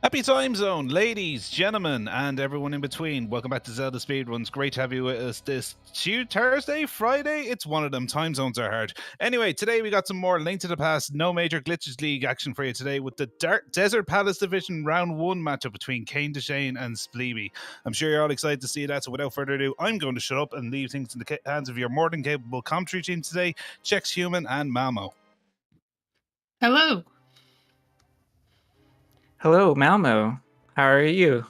Happy time zone, ladies, gentlemen, and everyone in between. Welcome back to Zelda Speedruns. Great to have you with us this Thursday, Friday. It's one of them. Time zones are hard. Anyway, today we got some more Link to the Past, No Major Glitches League action for you today with the Desert Palace Division Round 1 matchup between KainDeschain and Spleebie. I'm sure you're all excited to see that, so without further ado, I'm going to shut up and leave things in the hands of your more than capable commentary team today, Chex Human and Malmo. Hello. Hello, Malmo. How are you?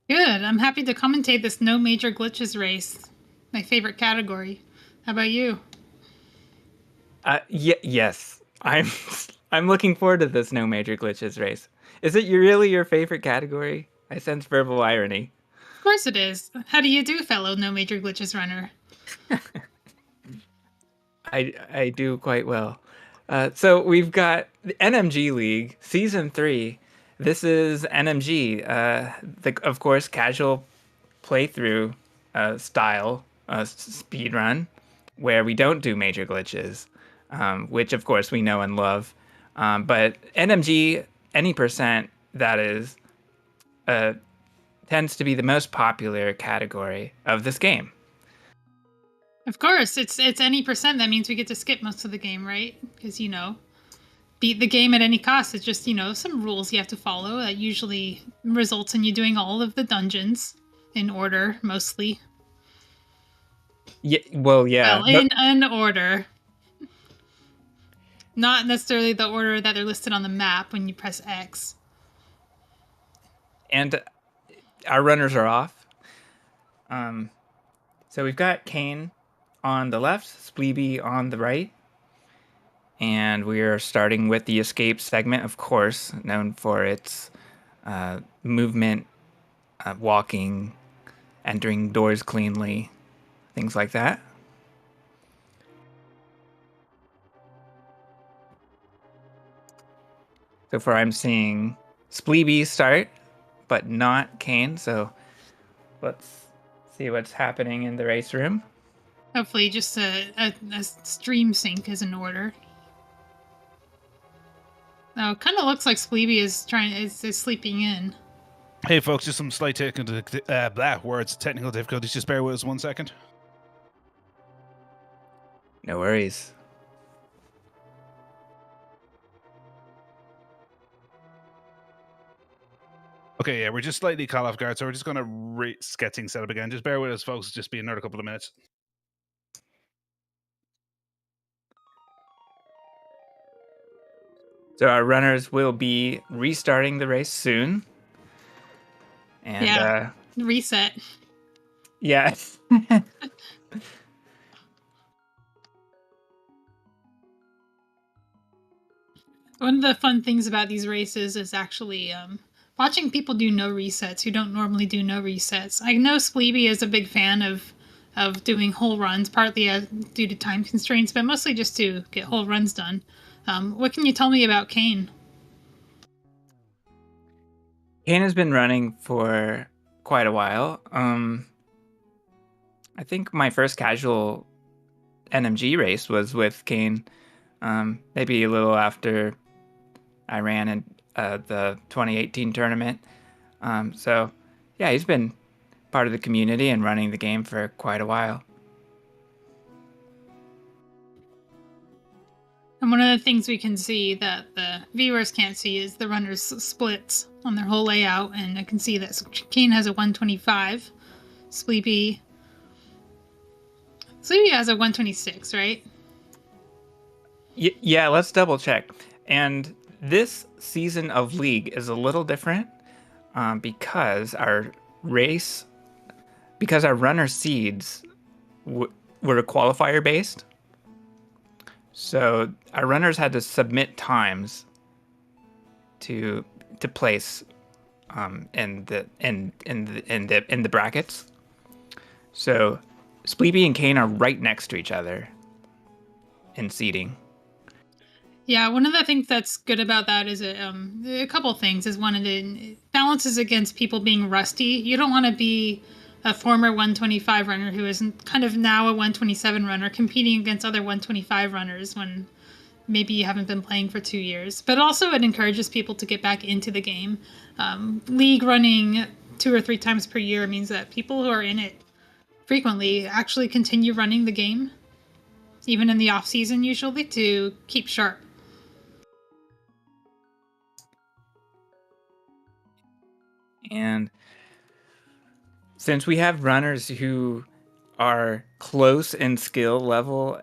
Good. I'm happy to commentate this no major glitches race. My favorite category. How about you? Yes. I'm looking forward to this no major glitches race. Is it really your favorite category? I sense verbal irony. Of course it is. How do you do, fellow no major glitches runner? I do quite well. So we've got the NMG League Season 3. This is NMG, of course, casual playthrough style speedrun, where we don't do major glitches, which of course we know and love. But NMG, any percent, that is, tends to be the most popular category of this game. Of course, it's any percent. That means we get to skip most of the game, right? Because, beat the game at any cost. It's just, some rules you have to follow that usually results in you doing all of the dungeons in order, mostly. Yeah, well, yeah. Well, in an order. Not necessarily the order that they're listed on the map when you press X. And our runners are off. So we've got Kain on the left, Spleebie on the right. And we are starting with the escape segment, of course, known for its movement, walking, entering doors cleanly, things like that. So far I'm seeing Spleebie start, but not Kain, so let's see what's happening in the race room. Hopefully just a stream sync is in order. Oh, kind of looks like Spleebie is sleeping in. Hey folks, just some slight technical difficulties. Just bear with us 1 second. No worries. Okay, yeah, we're just slightly caught off guard, so we're just going to get things set up again. Just bear with us, folks. Just be another couple of minutes. So our runners will be restarting the race soon. And yeah, reset. Yeah. One of the fun things about these races is actually watching people do no resets who don't normally do no resets. I know Spleebie is a big fan of doing whole runs, partly due to time constraints, but mostly just to get whole runs done. What can you tell me about Kain? Kain has been running for quite a while. I think my first casual NMG race was with Kain, maybe a little after I ran in the 2018 tournament. So yeah, he's been part of the community and running the game for quite a while. And one of the things we can see that the viewers can't see is the runners' splits on their whole layout, and I can see that Kain has a 125, Spleebie has a 126, right? Yeah, let's double check. And this season of League is a little different because our runner seeds were qualifier based. So our runners had to submit times to place in the brackets. So Spleebie and Kain are right next to each other in seeding. Yeah, one of the things that's good about that is a couple things. Is one, it balances against people being rusty. You don't want to be a former 125 runner who is kind of now a 127 runner competing against other 125 runners when maybe you haven't been playing for 2 years. But also it encourages people to get back into the game. League running 2 or 3 times per year means that people who are in it frequently actually continue running the game, even in the off season usually, to keep sharp. And since we have runners who are close in skill level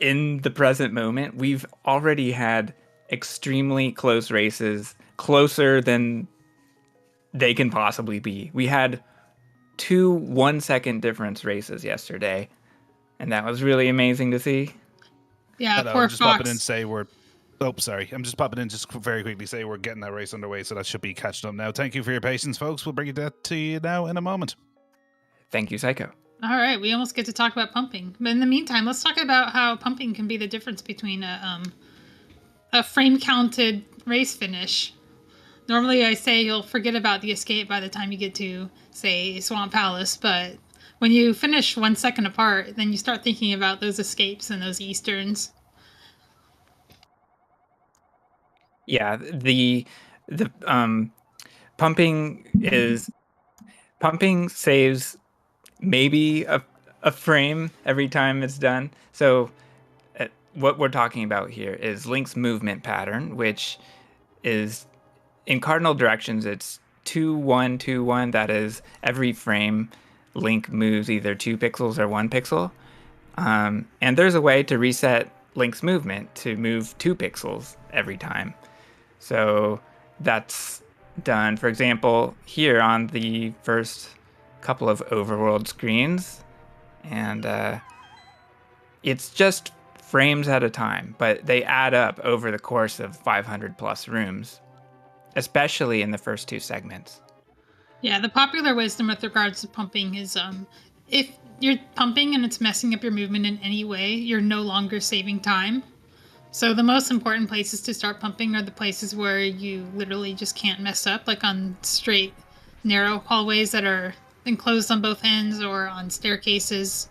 in the present moment, we've already had extremely close races, closer than they can possibly be. We had 2 1-second difference races yesterday, and that was really amazing to see. Yeah, Hello, poor I'm just popping in to Fox. say we're. Oh, sorry. I'm just popping in just very quickly to say we're getting that race underway, so that should be catching up now. Thank you for your patience, folks. We'll bring that to you now in a moment. Thank you, Psycho. All right, we almost get to talk about pumping. But in the meantime, let's talk about how pumping can be the difference between a frame-counted race finish. Normally I say you'll forget about the escape by the time you get to, say, Swamp Palace, but when you finish 1 second apart, then you start thinking about those escapes and those Easterns. Yeah, the pumping saves maybe a frame every time it's done. So what we're talking about here is Link's movement pattern, which is in cardinal directions. It's 2-1 2-1. That is, every frame Link moves either 2 pixels or 1 pixel. And there's a way to reset Link's movement to move 2 pixels every time. So that's done, for example, here on the first couple of overworld screens. And it's just frames at a time, but they add up over the course of 500 plus rooms, especially in the first 2 segments. Yeah, the popular wisdom with regards to pumping is if you're pumping and it's messing up your movement in any way, you're no longer saving time. So the most important places to start pumping are the places where you literally just can't mess up, like on straight, narrow hallways that are enclosed on both ends, or on staircases.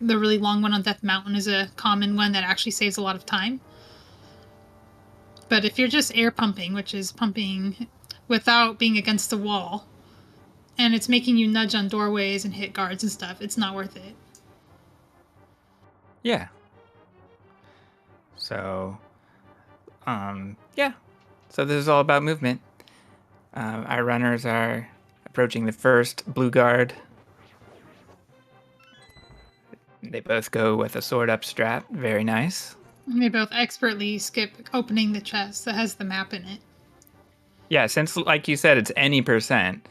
The really long one on Death Mountain is a common one that actually saves a lot of time. But if you're just air pumping, which is pumping without being against the wall, and it's making you nudge on doorways and hit guards and stuff, it's not worth it. Yeah. So, yeah. So this is all about movement. Our runners are approaching the first blue guard. They both go with a sword up strat. Very nice. And they both expertly skip opening the chest that has the map in it. Yeah, since, like you said, it's any percent.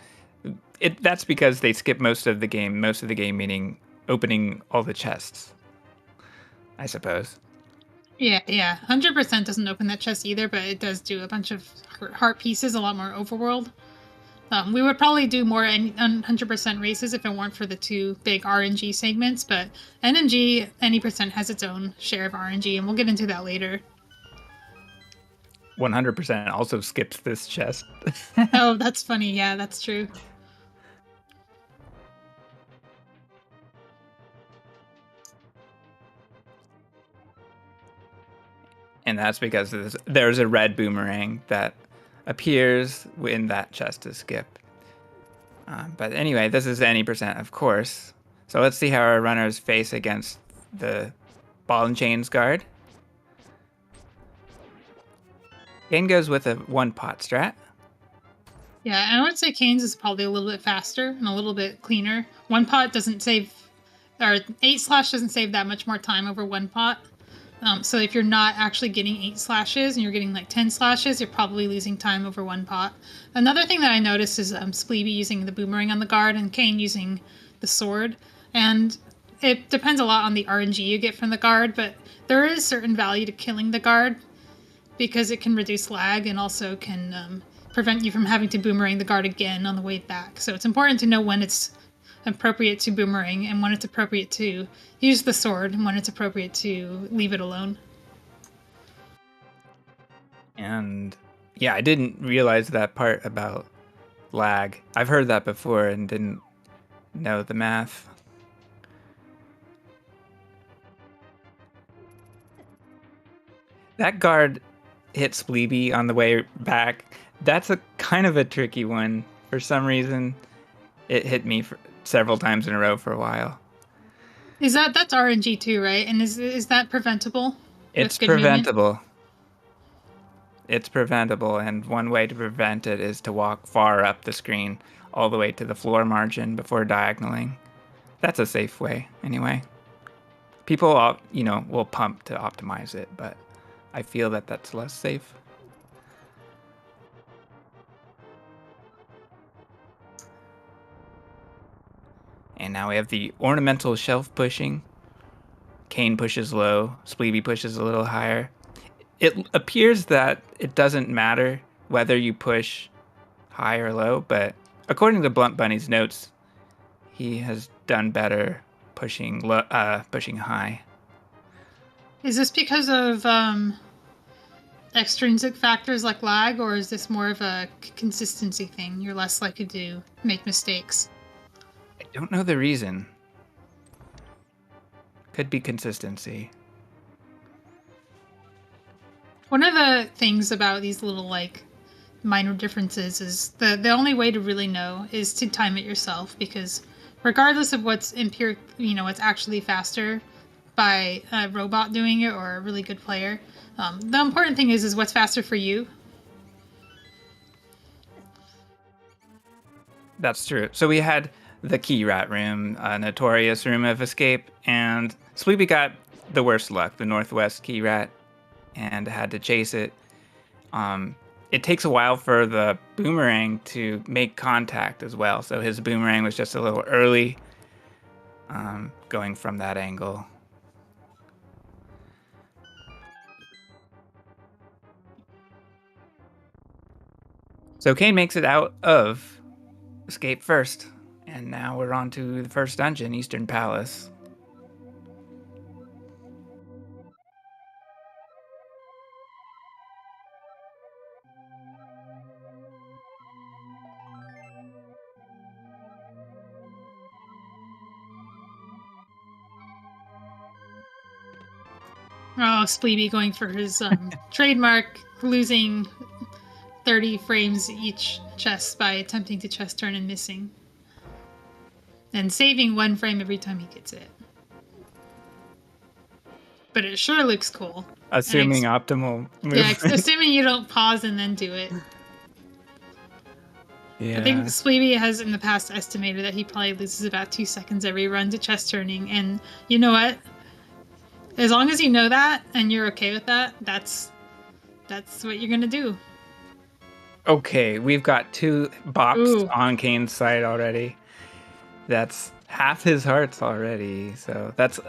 That's because they skip most of the game. Most of the game meaning opening all the chests, I suppose. Yeah. 100% doesn't open that chest either, but it does do a bunch of heart pieces, a lot more overworld. We would probably do more 100% races if it weren't for the 2 big RNG segments, but NMG, any percent, has its own share of RNG, and we'll get into that later. 100% also skips this chest. Oh, that's funny. Yeah, that's true. And that's because there's a red boomerang that appears when that chest is skipped. But anyway, this is any percent, of course. So let's see how our runners face against the ball and chains guard. Kain goes with a 1 pot strat. Yeah, I would say Kane's is probably a little bit faster and a little bit cleaner. 1 pot doesn't save, or 8 slash doesn't save that much more time over 1 pot. So if you're not actually getting 8 slashes and you're getting like 10 slashes, you're probably losing time over 1 pot. Another thing that I noticed is Spleebie using the boomerang on the guard and Kain using the sword. And it depends a lot on the RNG you get from the guard, but there is certain value to killing the guard because it can reduce lag and also can prevent you from having to boomerang the guard again on the way back. So it's important to know when it's appropriate to boomerang and when it's appropriate to use the sword and when it's appropriate to leave it alone. And yeah, I didn't realize that part about lag. I've heard that before and didn't know the math. That guard hit Spleebie on the way back. That's a kind of a tricky one. For some reason, it hit me several times in a row for a while. That's RNG too, right? And is that preventable? It's With good movement? preventable. It's preventable, and one way to prevent it is to walk far up the screen, all the way to the floor margin before diagonaling. That's a safe way, anyway. People, will pump to optimize it, but I feel that that's less safe. And now we have the ornamental shelf pushing. Kain pushes low, Spleebie pushes a little higher. It appears that it doesn't matter whether you push high or low, but according to Blunt Bunny's notes, he has done better pushing high. Is this because of extrinsic factors like lag, or is this more of a consistency thing? You're less likely to make mistakes. I don't know the reason. Could be consistency. One of the things about these little minor differences is the only way to really know is to time it yourself, because regardless of what's what's actually faster by a robot doing it or a really good player, the important thing is what's faster for you. That's true. So we had the key rat room, a notorious room of escape, and Spleebie got the worst luck, the northwest key rat, and had to chase it. It takes a while for the boomerang to make contact as well, so his boomerang was just a little early going from that angle. So Kain makes it out of escape first, and now we're on to the first dungeon, Eastern Palace. Oh, Spleebie going for his trademark, losing 30 frames each chest by attempting to chest turn and missing. And saving 1 frame every time he gets it. But it sure looks cool. Assuming optimal movement. Yeah, assuming you don't pause and then do it. Yeah. I think Spleebie has in the past estimated that he probably loses about 2 seconds every run to chest turning. And you know what? As long as you know that and you're okay with that, that's what you're gonna do. Okay, we've got 2 bops on Kain's side already. That's half his hearts already, so that's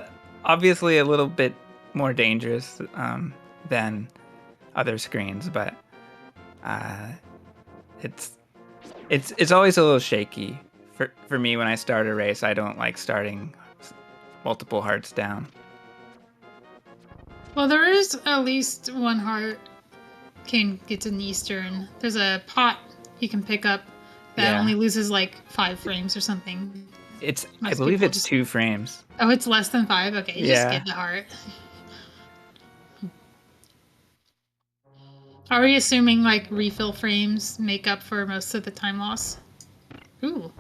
obviously a little bit more dangerous than other screens, but it's always a little shaky for me when I start a race. I don't like starting multiple hearts down. Well, there is at least 1 heart Kain gets in Eastern. There's a pot you can pick up that only loses 5 frames or something. I believe it's 2 frames. Oh, it's less than 5? Okay, just get the heart. Are we assuming refill frames make up for most of the time loss? Ooh.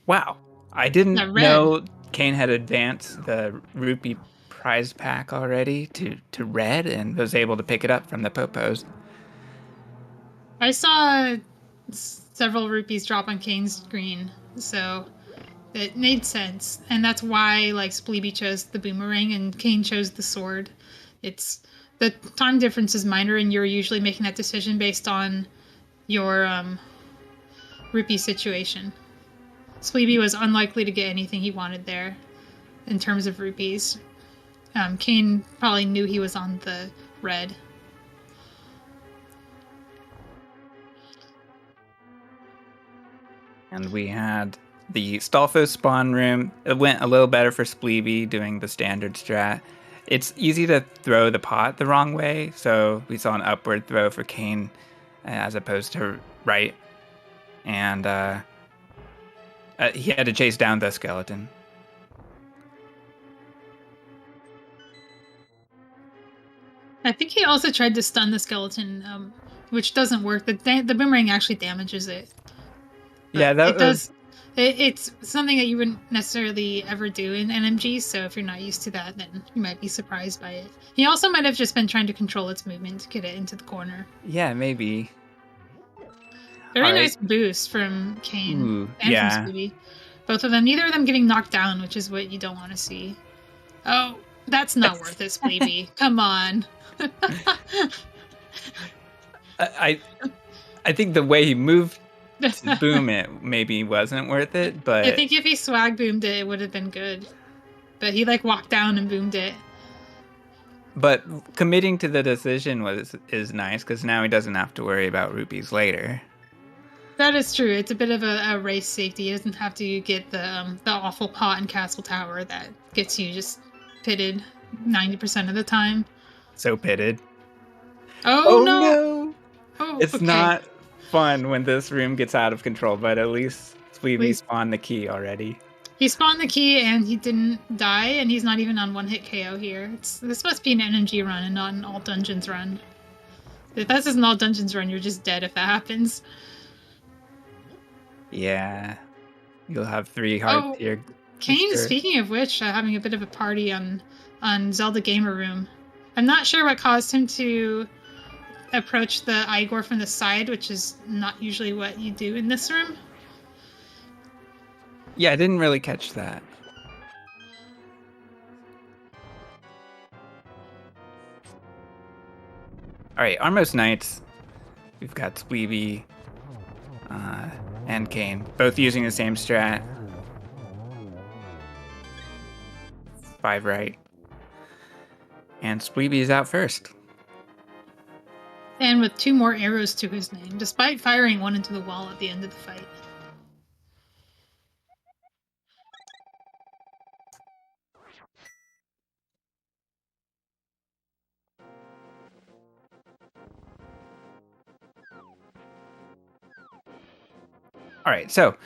Wow. I didn't know Kain had advanced the rupee prize pack already to red and was able to pick it up from the popos. I saw several rupees drop on Kain's screen, so it made sense. And that's why Spleebie chose the boomerang and Kain chose the sword. It's the time difference is minor, and you're usually making that decision based on your rupee situation. Spleebie was unlikely to get anything he wanted there in terms of rupees. Kain probably knew he was on the red. And we had the Stalfos spawn room. It went a little better for Spleebie doing the standard strat. It's easy to throw the pot the wrong way, so we saw an upward throw for Kain as opposed to right. And he had to chase down the skeleton. I think he also tried to stun the skeleton, which doesn't work. The boomerang actually damages it. Yeah, it does. It's something that you wouldn't necessarily ever do in NMG, so if you're not used to that, then you might be surprised by it. He also might have just been trying to control its movement to get it into the corner. Yeah, maybe. Very nice boost from Kain Ooh, and from Spleebie. Both of them, neither of them getting knocked down, which is what you don't want to see. Oh, that's not worth it, Spleebie. Come on. I think the way he moved to boom it maybe wasn't worth it, but I think if he swag boomed it, it would have been good. But he like walked down and boomed it. But committing to the decision is nice because now he doesn't have to worry about rupees later. That is true. It's a bit of a race safety. He doesn't have to get the awful pot and castle tower that gets you just pitted 90% of the time. So pitted. Oh no! Oh, it's not fun when this room gets out of control, but at least Spleebie spawned the key already. He spawned the key and he didn't die, and he's not even on one-hit KO here. This must be an NMG run and not an all dungeons run. If this is an all dungeons run, you're just dead if that happens. Yeah. You'll have 3 hearts here. Kain, speaking of which, having a bit of a party on Zelda Gamer Room. I'm not sure what caused him to approach the Igor from the side, which is not usually what you do in this room. Yeah, I didn't really catch that. Alright, Armos Knights. We've got Spleebie and Kain, both using the same strat. 5 right. And Spleebie is out first. And with 2 more arrows to his name, despite firing 1 into the wall at the end of the fight. Alright, so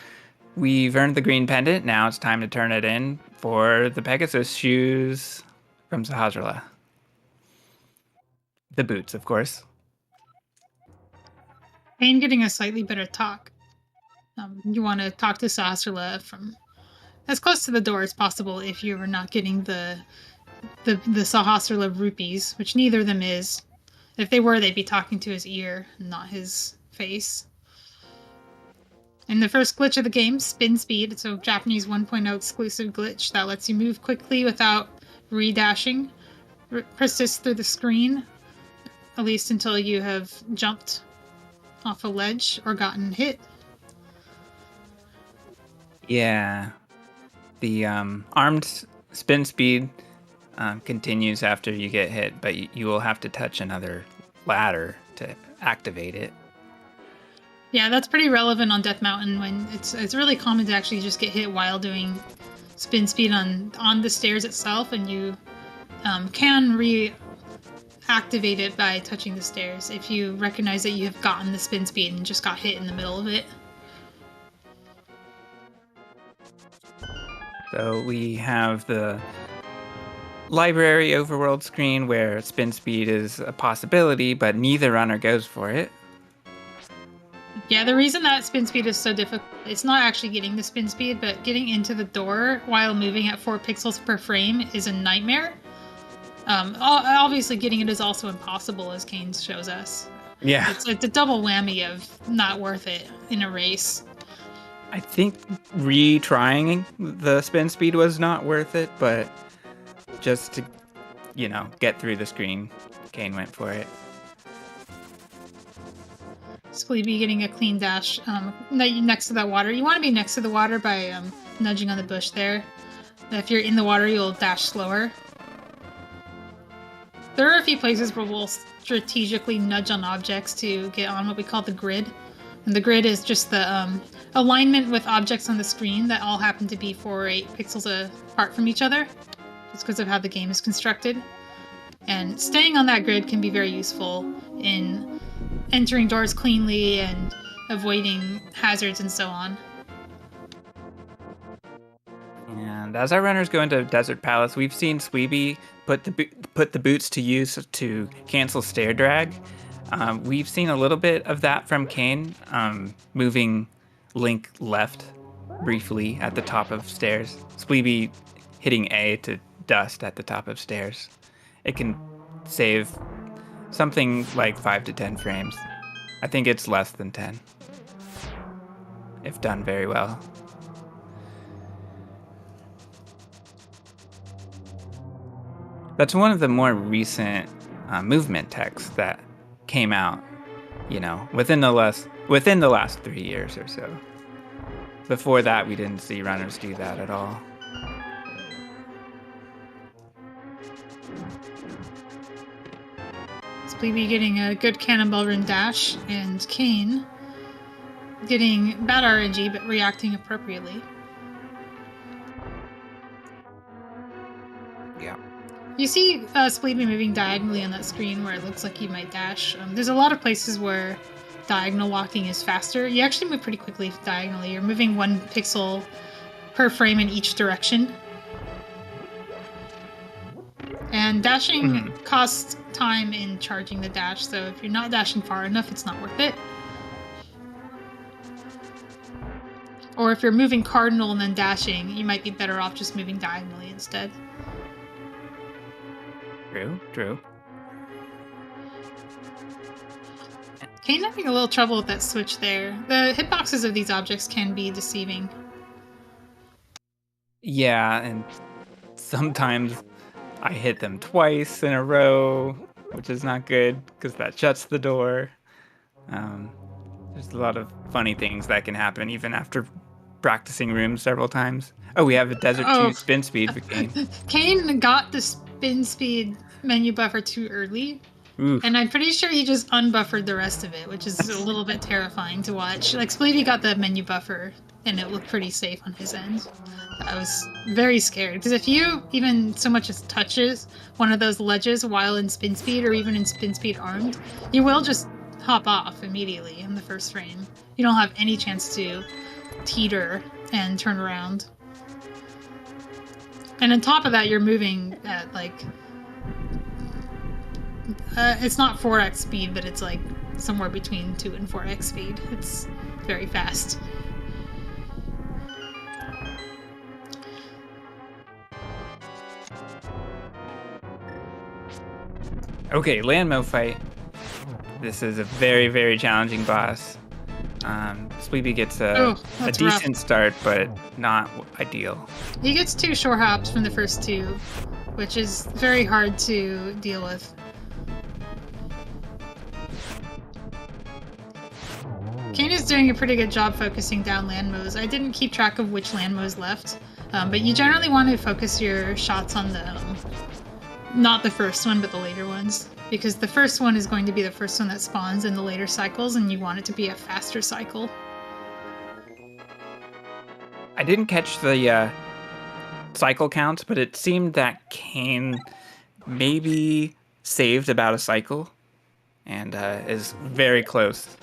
we've earned the green pendant. Now it's time to turn it in for the Pegasus shoes from Sahasrahla. The boots, of course. Kain getting a slightly better talk. You want to talk to Sahasrahla from as close to the door as possible if you are not getting the Sahasrahla rupees, which neither of them is. If they were, they'd be talking to his ear, not his face. In the first glitch of the game, Spin Speed, it's a Japanese 1.0 exclusive glitch that lets you move quickly without re-dashing. Persists through the screen, at least until you have jumped off a ledge or gotten hit. Yeah. The armed spin speed continues after you get hit, but you will have to touch another ladder to activate it. Yeah, that's pretty relevant on Death Mountain when it's really common to actually just get hit while doing spin speed on the stairs itself, and you can reactivate it by touching the stairs if you recognize that you have gotten the spin speed and just got hit in the middle of it. So we have the library overworld screen where spin speed is a possibility, but neither runner goes for it. Yeah, the reason that spin speed is so difficult, it's not actually getting the spin speed, but getting into the door while moving at 4 pixels per frame is a nightmare. Obviously getting it is also impossible, as Kain shows us. Yeah. It's a double whammy of not worth it in a race. I think retrying the spin speed was not worth it, but just to, get through the screen, Kain went for it. Spleebie getting a clean dash next to that water. You want to be next to the water by nudging on the bush there. If you're in the water, you'll dash slower. There are a few places where we'll strategically nudge on objects to get on what we call the grid. And the grid is just the alignment with objects on the screen that all happen to be 4 or 8 pixels apart from each other, just because of how the game is constructed. And staying on that grid can be very useful in entering doors cleanly and avoiding hazards and so on. And And as our runners go into Desert Palace, we've seen Spleebie put the boots to use to cancel stair drag. We've seen a little bit of that from Kain, moving Link left briefly at the top of stairs. Spleebie hitting A to dust at the top of stairs. It can save something like 5 to 10 frames. I think it's less than 10, if done very well. That's one of the more recent movement techs that came out, within the last 3 years or so. Before that, we didn't see runners do that at all. Spleebie getting a good cannonball run dash, and Kain getting bad RNG but reacting appropriately. Yeah. You see Spleebie moving diagonally on that screen where it looks like he might dash. There's a lot of places where diagonal walking is faster. You actually move pretty quickly diagonally. You're moving 1 pixel per frame in each direction. And dashing costs time in charging the dash, so if you're not dashing far enough, it's not worth it. Or if you're moving cardinal and then dashing, you might be better off just moving diagonally instead. True. Kain having a little trouble with that switch there. The hitboxes of these objects can be deceiving. Yeah, and sometimes I hit them twice in a row, which is not good because that shuts the door. There's a lot of funny things that can happen even after practicing rooms several times. Oh, we have a Desert 2 spin speed for Kain. Kain got the spin speed menu buffer too early. Oof. And I'm pretty sure he just unbuffered the rest of it, which is a little bit terrifying to watch. Like, Spleebie got the menu buffer, and it looked pretty safe on his end. I was very scared, because if you even so much as touches one of those ledges while in spin speed, or even in spin speed armed, you will just hop off immediately in the first frame. You don't have any chance to teeter and turn around. And on top of that, you're moving at, like... it's not 4x speed, but it's like somewhere between 2 and 4x speed. It's very fast. Okay, Landmo fight. This is a very, very challenging boss. Spleebie gets a decent start, but not ideal. He gets 2 shore hops from the first 2, which is very hard to deal with. Kain is doing a pretty good job focusing down landmos. I didn't keep track of which landmos left, but you generally want to focus your shots on the, not the first one, but the later ones. Because the first one is going to be the first one that spawns in the later cycles, and you want it to be a faster cycle. I didn't catch the cycle counts, but it seemed that Kain maybe saved about a cycle, and is very close.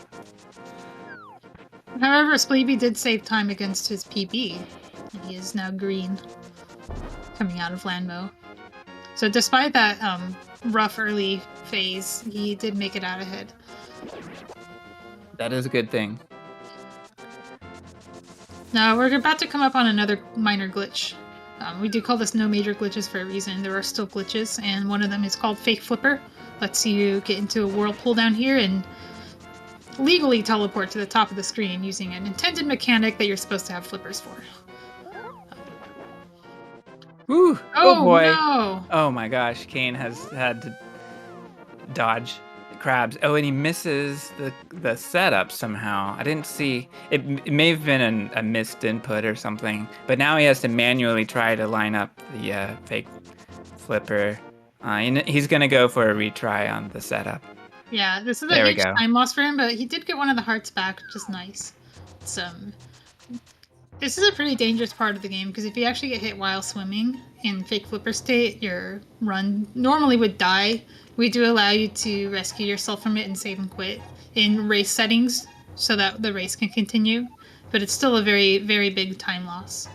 However, Spleebie did save time against his PB. He is now green, coming out of Landmo. So despite that rough early phase, he did make it out ahead. That is a good thing. Now, we're about to come up on another minor glitch. We do call this no major glitches for a reason. There are still glitches, and one of them is called Fake Flipper. Lets you get into a whirlpool down here and legally teleport to the top of the screen using an intended mechanic that you're supposed to have flippers for. Ooh, oh boy. No. Oh my gosh, Kain has had to dodge the crabs. Oh, and he misses the setup somehow. I didn't see. It may have been a missed input or something, but now he has to manually try to line up the fake flipper. And he's going to go for a retry on the setup. Yeah, this is a huge time loss for him, but he did get one of the hearts back, which is nice. It's, this is a pretty dangerous part of the game, because if you actually get hit while swimming in fake flipper state, your run normally would die. We do allow you to rescue yourself from it and save and quit in race settings, so that the race can continue, but it's still a very, very big time loss.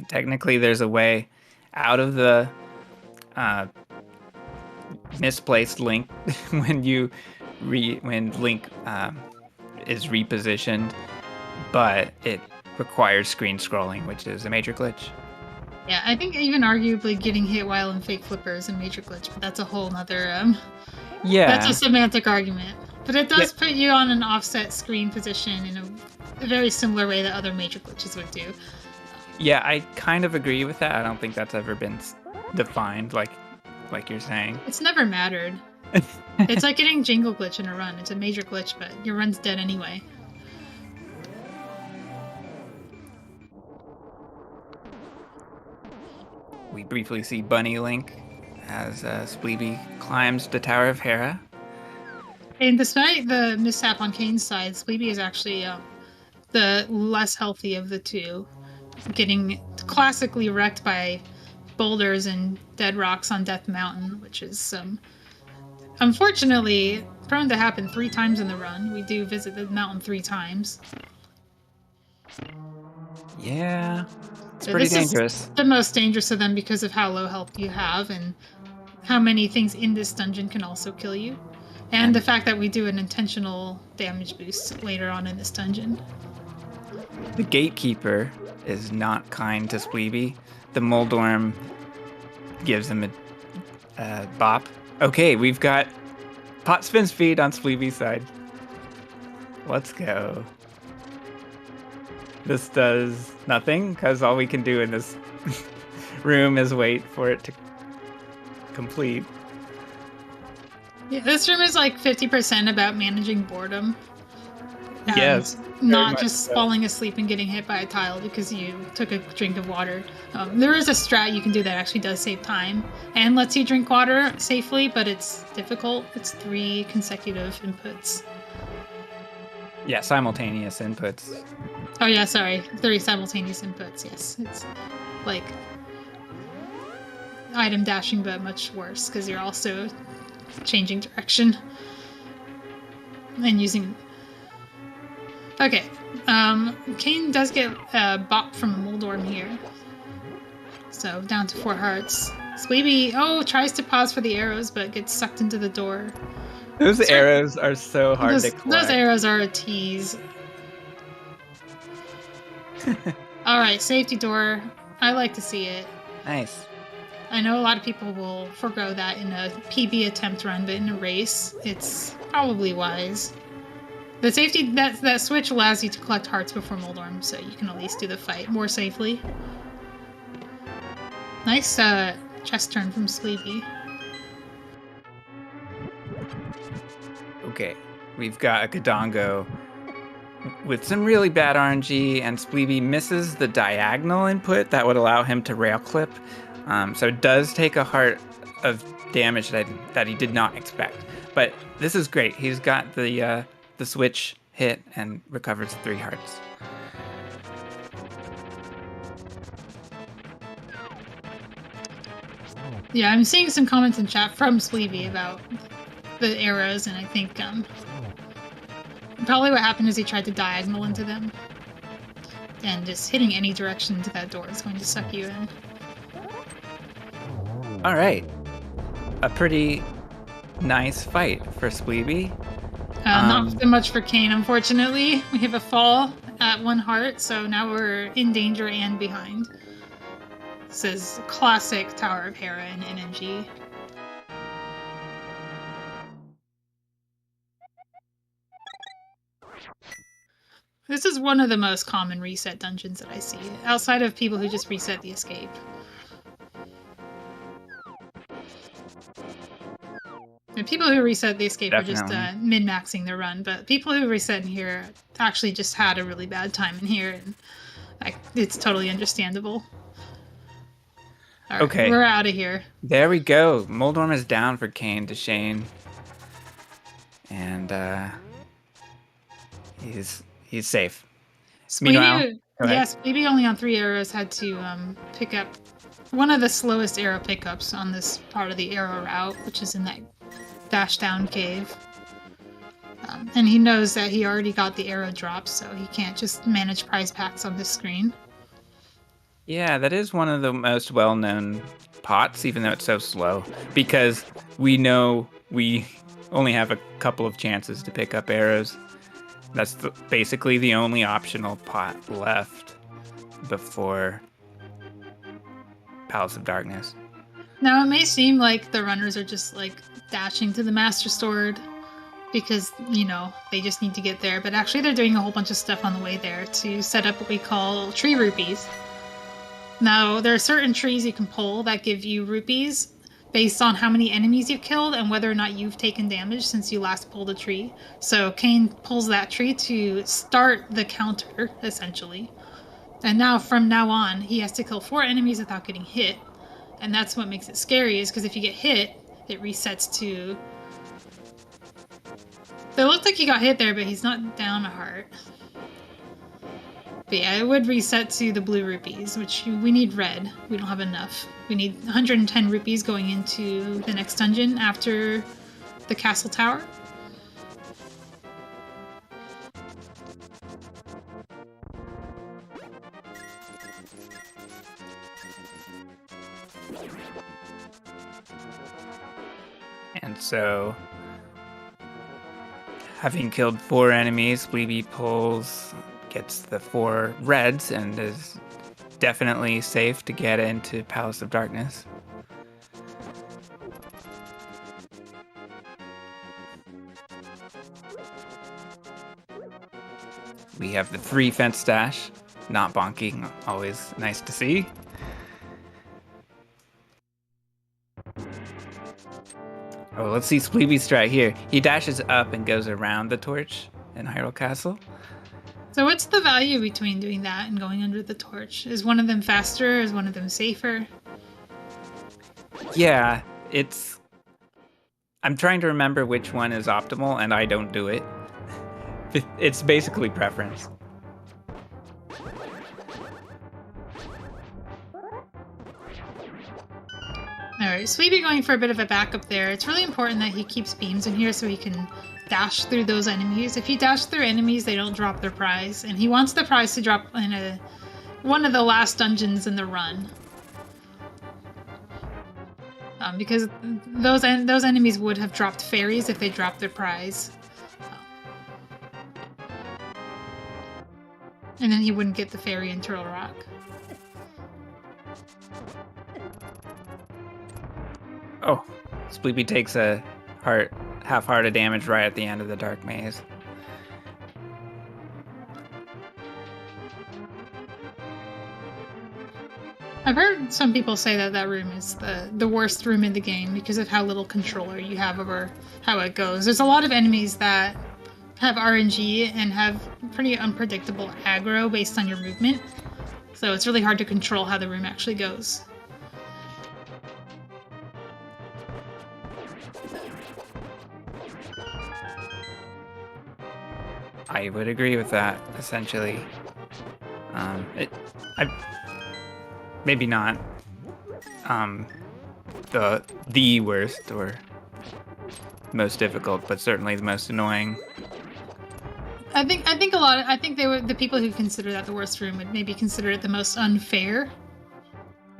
And technically, there's a way out of the misplaced Link when Link is repositioned, but it requires screen scrolling, which is a major glitch. Yeah, I think even arguably getting hit while in fake flipper is a major glitch, but that's a whole nother that's a semantic argument. But it does put you on an offset screen position in a very similar way that other major glitches would do. Yeah, I kind of agree with that. I don't think that's ever been defined like you're saying. It's never mattered. It's like getting jingle glitch in a run. It's a major glitch, but your run's dead anyway. We briefly see Bunny Link as Spleebie climbs the Tower of Hera. And despite the mishap on Kain's side, Spleebie is actually the less healthy of the two, getting classically wrecked by boulders and dead rocks on Death Mountain, which is unfortunately prone to happen 3 times in the run. We do visit the mountain 3 times. Yeah, it's So pretty this dangerous. is the most dangerous of them because of how low health you have and how many things in this dungeon can also kill you. And the fact that we do an intentional damage boost later on in this dungeon. The Gatekeeper is not kind to Spleebie. The Moldorm gives him a bop. Okay, we've got pot spin speed on Spleebie's side. Let's go. This does nothing, because all we can do in this room is wait for it to complete. Yeah, this room is like 50% about managing boredom. And Yes, not much just so. falling asleep and getting hit by a tile because you took a drink of water. There is a strat you can do that actually does save time and lets you drink water safely, but it's difficult. It's 3 consecutive inputs. Yeah, simultaneous inputs. Oh yeah, sorry. 3 simultaneous inputs, yes. It's like item dashing, but much worse because you're also changing direction and using... Okay, Kain does get a bop from Moldorm here. So down to 4 hearts. Spleebie, tries to pause for the arrows, but gets sucked into the door. Those arrows are so hard to collect. Those arrows are a tease. Alright, safety door. I like to see it. Nice. I know a lot of people will forgo that in a PB attempt run, but in a race, it's probably wise. The safety, that switch allows you to collect hearts before Moldorm, so you can at least do the fight more safely. Nice chest turn from Spleebie. Okay, we've got a Kadongo with some really bad RNG, and Spleebie misses the diagonal input that would allow him to rail clip. So it does take a heart of damage that he did not expect. But this is great. He's got the switch hit and recovers 3 hearts. Yeah, I'm seeing some comments in chat from Spleebie about the arrows, and I think probably what happened is he tried to diagonal into them. And just hitting any direction into that door is going to suck you in. All right. A pretty nice fight for Spleebie. Not so much for Kain, unfortunately. We have a fall at 1 heart, so now we're in danger and behind. This is classic Tower of Hera in NMG. This is one of the most common reset dungeons that I see, outside of people who just reset the escape. And people who reset the escape are just min-maxing their run, but people who reset in here actually just had a really bad time in here, and it's totally understandable. All right, okay, we're out of here. There we go. Moldorm is down for KainDeschain, and he's safe. Meanwhile, yes, Spleebie only on 3 arrows had to pick up one of the slowest arrow pickups on this part of the arrow route, which is in that dash down cave. And he knows that he already got the arrow drop, so he can't just manage prize packs on this screen. Yeah, that is one of the most well-known pots, even though it's so slow, because we know we only have a couple of chances to pick up arrows. That's basically the only optional pot left before Palace of Darkness. Now, it may seem like the runners are just like dashing to the Master Sword because, you know, they just need to get there, but actually they're doing a whole bunch of stuff on the way there to set up what we call tree rupees. Now, there are certain trees you can pull that give you rupees based on how many enemies you've killed and whether or not you've taken damage since you last pulled a tree. So Kain pulls that tree to start the counter, essentially. And now, from now on, he has to kill 4 enemies without getting hit. And that's what makes it scary, is because if you get hit, it resets to... So it looks like he got hit there, but he's not down a heart. But yeah, it would reset to the blue rupees, which we need red. We don't have enough. We need 110 rupees going into the next dungeon after the castle tower. And so, having killed 4 enemies, Spleebie gets the 4 reds, and is definitely safe to get into Palace of Darkness. We have the 3 fence dash, not bonking, always nice to see. Oh, let's see Spleebie's strat here. He dashes up and goes around the torch in Hyrule Castle. So what's the value between doing that and going under the torch? Is one of them faster? Is one of them safer? Yeah, I'm trying to remember which one is optimal, and I don't do it. It's basically preference. Alright, Spleebie going for a bit of a backup there. It's really important that he keeps beams in here so he can dash through those enemies. If you dash through enemies, they don't drop their prize. And he wants the prize to drop in one of the last dungeons in the run. Because those enemies would have dropped fairies if they dropped their prize. And then he wouldn't get the fairy in Turtle Rock. Oh, Spleebie takes a half heart of damage right at the end of the Dark Maze. I've heard some people say that that room is the worst room in the game because of how little controller you have over how it goes. There's a lot of enemies that have RNG and have pretty unpredictable aggro based on your movement. So it's really hard to control how the room actually goes. I would agree with that, essentially. Maybe not the worst or most difficult, but certainly the most annoying. I think the people who consider that the worst room would maybe consider it the most unfair.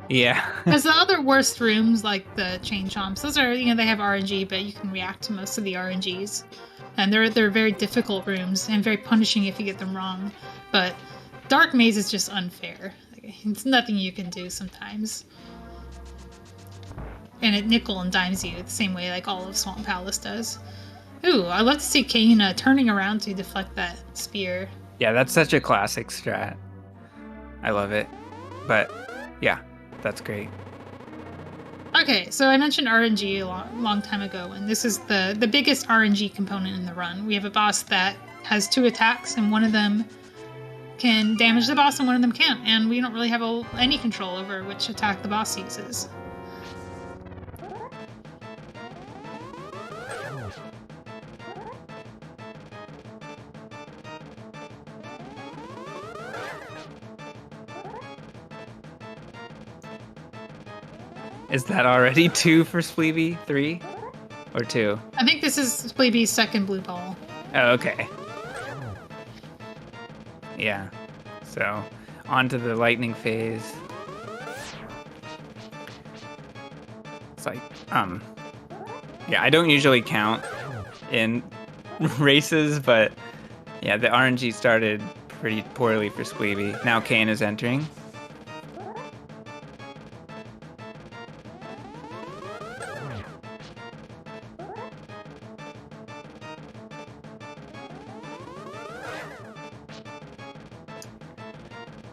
Yeah. Because the other worst rooms, like the chain chomps, those are, they have RNG, but you can react to most of the RNGs. And they're very difficult rooms and very punishing if you get them wrong. But Dark Maze is just unfair. It's nothing you can do sometimes. And it nickel and dimes you the same way like all of Swamp Palace does. Ooh, I'd love to see Kain turning around to deflect that spear. Yeah, that's such a classic strat. I love it. But yeah, that's great. Okay, so I mentioned RNG a long time ago, and this is the biggest RNG component in the run. We have a boss that has 2 attacks, and one of them can damage the boss and one of them can't, and we don't really have any control over which attack the boss uses. Is that already 2 for Spleebie? 3? Or 2? I think this is Spleebie's second blue ball. Oh, okay. Yeah. So, on to the lightning phase. It's like, yeah, I don't usually count in races, but yeah, the RNG started pretty poorly for Spleebie. Now Kain is entering.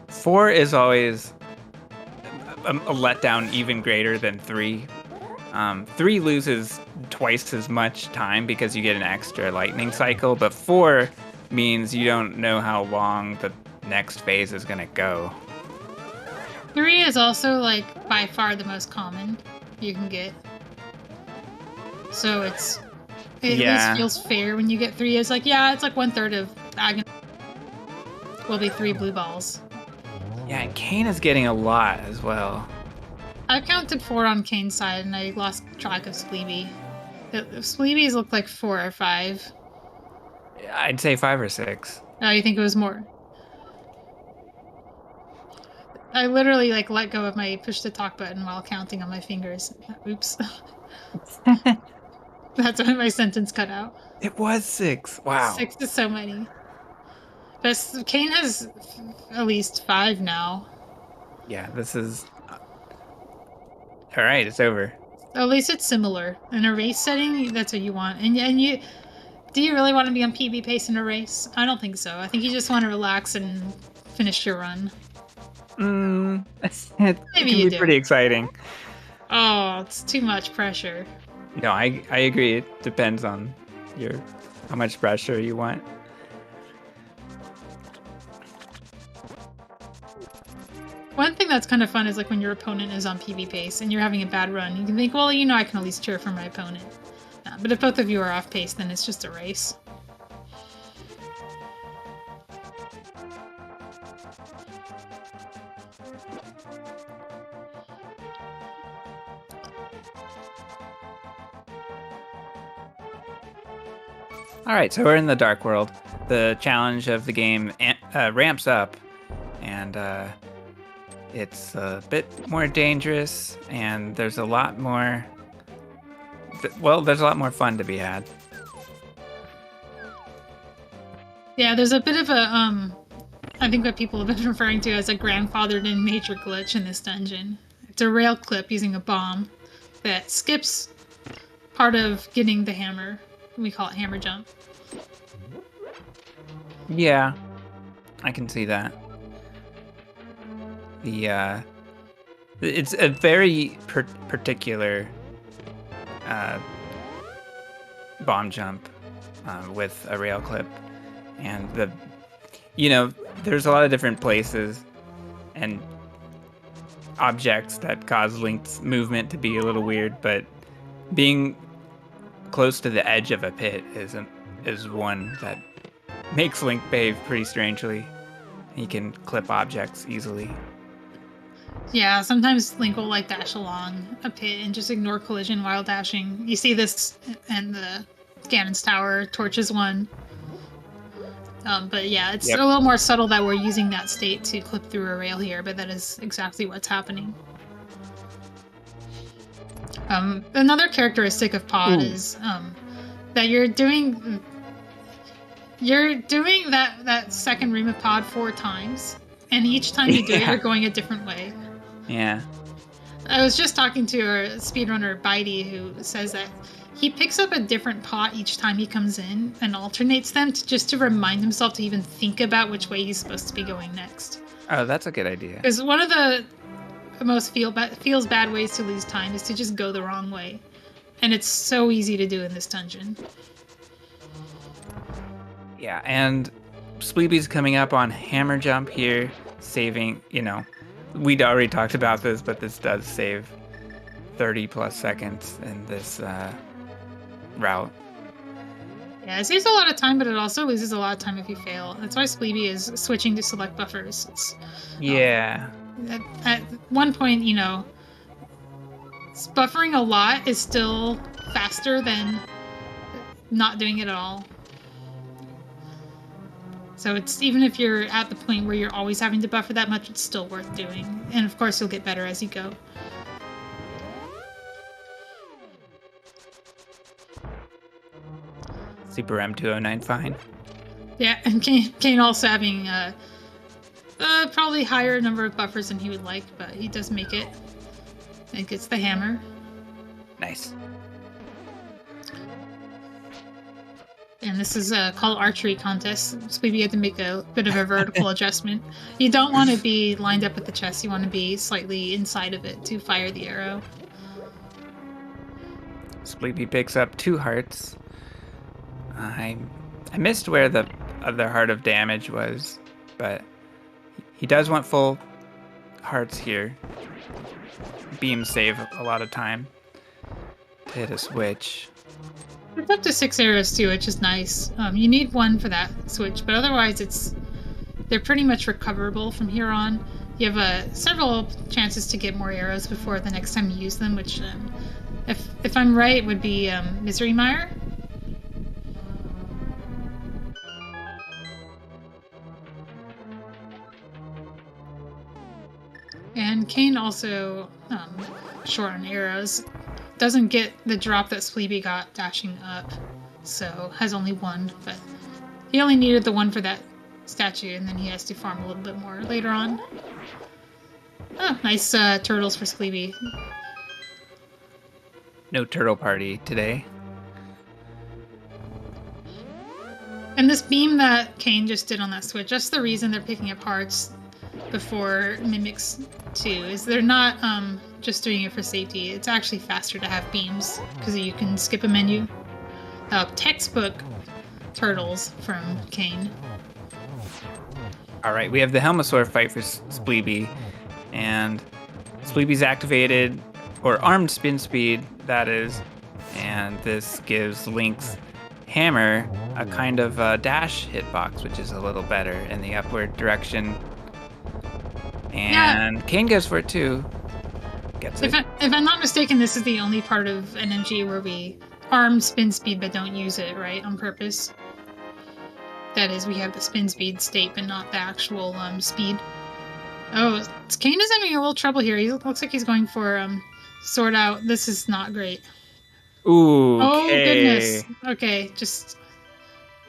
Four is always a letdown even greater than 3. 3 loses twice as much time because you get an extra lightning cycle, but 4 means you don't know how long the next phase is going to go. 3 is also, like, by far the most common you can get. So it at least feels fair when you get 3. It's like, yeah, it's like 1/3 of Agony will be 3 blue balls. Yeah, and Kain is getting a lot as well. I counted 4 on Kain's side, and I lost track of Spleebie. Spleebie's looked like 4 or 5. I'd say 5 or 6. Oh, you think it was more? I literally, like, let go of my push-to-talk button while counting on my fingers. Oops. That's when my sentence cut out. It was 6. Wow. 6 is so many. But Kain has at least 5 now. Yeah, this is... Alright, it's over. At least it's similar. In a race setting, that's what you want. And you... Do you really want to be on PB pace in a race? I don't think so. I think you just want to relax and finish your run. It Maybe can you be do. pretty exciting. Oh, it's too much pressure. No, I agree. It depends on how much pressure you want. One thing that's kind of fun is like when your opponent is on PB pace and you're having a bad run, you can think, well, you know, I can at least cheer for my opponent. But if both of you are off pace, then it's just a race. All right, so we're in the Dark World. The challenge of the game ramps up, and it's a bit more dangerous, and there's a lot more... there's a lot more fun to be had. Yeah, there's a bit of a, I think what people have been referring to as a grandfathered-in major glitch in this dungeon. It's a rail clip using a bomb that skips part of getting the hammer. We call it hammer jump. Yeah, I can see that. It's a very particular bomb jump with a rail clip, and there's a lot of different places and objects that cause Link's movement to be a little weird, but being close to the edge of a pit is one that makes Link behave pretty strangely. He can clip objects easily. Yeah, sometimes Link will like dash along a pit and just ignore collision while dashing. You see this in the Ganon's Tower, Torches one. But yeah, it's a little more subtle that we're using that state to clip through a rail here, but that is exactly what's happening. Another characteristic of Pod is that you're doing that second room of Pod 4 times, and each time you do it, you're going a different way. Yeah. I was just talking to a speedrunner, Bitey, who says that he picks up a different pot each time he comes in and alternates them just to remind himself to even think about which way he's supposed to be going next. Oh, that's a good idea. Because one of the most feels bad ways to lose time is to just go the wrong way. And it's so easy to do in this dungeon. Yeah, and Spleebie's coming up on hammer jump here, saving, we'd already talked about this, but this does save 30 plus seconds in this route. Yeah, it saves a lot of time, but it also loses a lot of time if you fail. That's why Spleebie is switching to select buffers. It's, yeah. At one point, buffering a lot is still faster than not doing it at all. So it's even if you're at the point where you're always having to buffer that much, it's still worth doing. And of course, you'll get better as you go. Super M209 fine. Yeah, and Kain also having probably higher number of buffers than he would like, but he does make it. And gets the hammer. Nice. And this is called archery contest. Spleebie had to make a bit of a vertical adjustment. You don't want to be lined up with the chest. You want to be slightly inside of it to fire the arrow. Spleebie picks up 2 hearts. I missed where the other heart of damage was, but he does want full hearts here. Beams save a lot of time to hit a switch. It's up to 6 arrows too, which is nice. You need 1 for that switch, but otherwise they're pretty much recoverable from here on. You have several chances to get more arrows before the next time you use them, which, if I'm right, would be Misery Mire. And Kain also, short on arrows, doesn't get the drop that Spleebie got dashing up, so has only 1, but he only needed the 1 for that statue, and then he has to farm a little bit more later on. Oh, nice turtles for Spleebie. No turtle party today. And this beam that Kain just did on that switch, that's the reason they're picking up hearts before Mimics 2, is they're not just doing it for safety. It's actually faster to have beams, because you can skip a menu. Textbook turtles from Kain. Alright, we have the Helmosaur fight for Spleebie, and Spleebie's activated, or armed spin speed, that is, and this gives Link's hammer a kind of dash hitbox, which is a little better in the upward direction. And Kain goes for it too. Gets it. If I'm not mistaken, this is the only part of NMG where we arm spin speed but don't use it, right? On purpose. That is, we have the spin speed state but not the actual speed. Oh, Kain is having a little trouble here. He looks like he's going for sword out. This is not great. Ooh, oh okay. Goodness. Okay, just...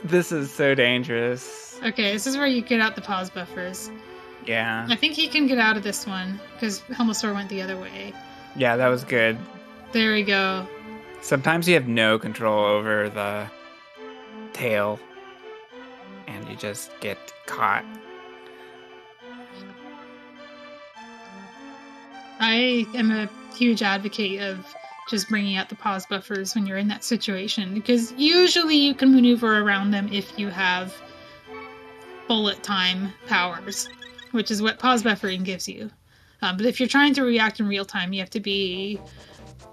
This is so dangerous. Okay, this is where you get out the pause buffers. Yeah. I think he can get out of this one, because Helmosaur went the other way. Yeah, that was good. There we go. Sometimes you have no control over the tail, and you just get caught. I am a huge advocate of just bringing out the pause buffers when you're in that situation, because usually you can maneuver around them if you have bullet time powers, which is what pause buffering gives you. But if you're trying to react in real time, you have to be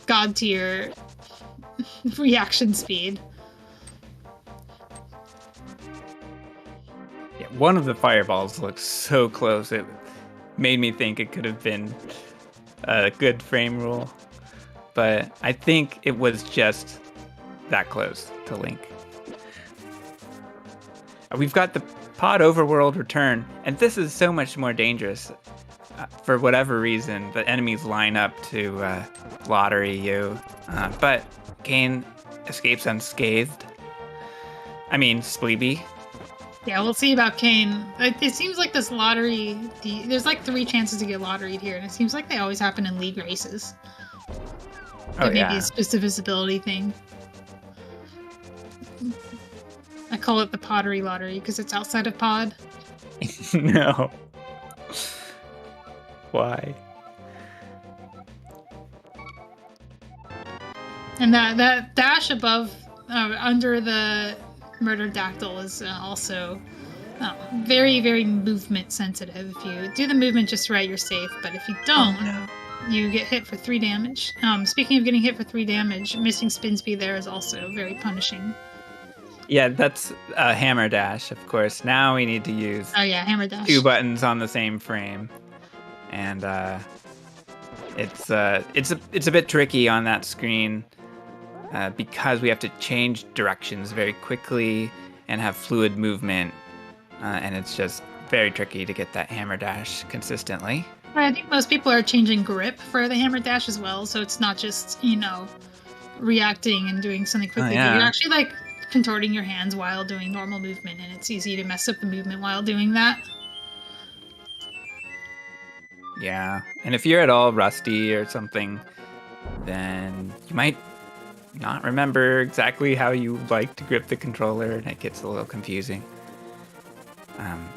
god tier reaction speed. Yeah, one of the fireballs looked so close, it made me think it could have been a good frame rule. But I think it was just that close to Link. We've got the pod overworld return, and this is so much more dangerous. For whatever reason, the enemies line up to lottery you. But Kain escapes unscathed. I mean, Spleebie. Yeah, we'll see about Kain. It seems like this lottery... There's like 3 chances to get lotteried here, and it seems like they always happen in league races. Oh, Maybe yeah. it's just a visibility thing. I call it the pottery lottery because it's outside of pod. No. Why? And that dash above, under the murder dactyl is also very, very movement sensitive. If you do the movement just right, you're safe. But if you don't, you get hit for 3 damage. Speaking of getting hit for 3 damage, missing spin speed there is also very punishing. Yeah, that's a hammer dash, of course. Now we need to use hammer dash. 2 buttons on the same frame. And it's a bit tricky on that screen because we have to change directions very quickly and have fluid movement. And it's just very tricky to get that hammer dash consistently. I think most people are changing grip for the hammer dash as well, so it's not just, reacting and doing something quickly. Oh, yeah. But you're actually contorting your hands while doing normal movement, and it's easy to mess up the movement while doing that. Yeah, and if you're at all rusty or something, then you might not remember exactly how you like to grip the controller, and it gets a little confusing.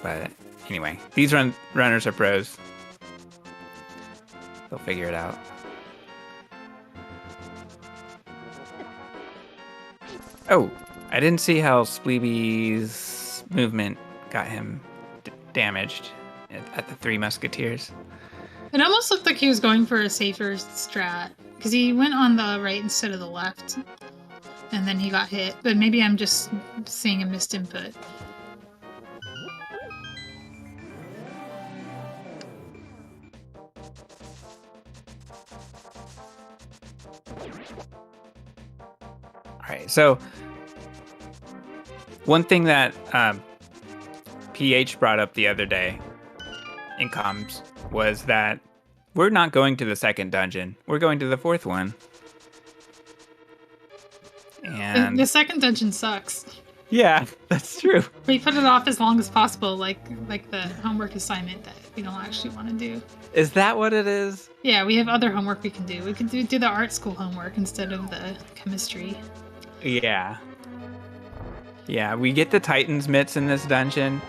But anyway, these runners are pros. They'll figure it out. Oh, I didn't see how Spleebie's movement got him damaged at the Three Musketeers. It almost looked like he was going for a safer strat, because he went on the right instead of the left, and then he got hit. But maybe I'm just seeing a missed input. All right, so one thing that PH brought up the other day in comms was that we're not going to the second dungeon. We're going to the fourth one. And The second dungeon sucks. yeah, that's true. We put it off as long as possible, like the homework assignment that we don't actually want to do. Is that what it is? Yeah, we have other homework we can do. We can do the art school homework instead of the chemistry. Yeah. Yeah, we get the Titan's mitts in this dungeon,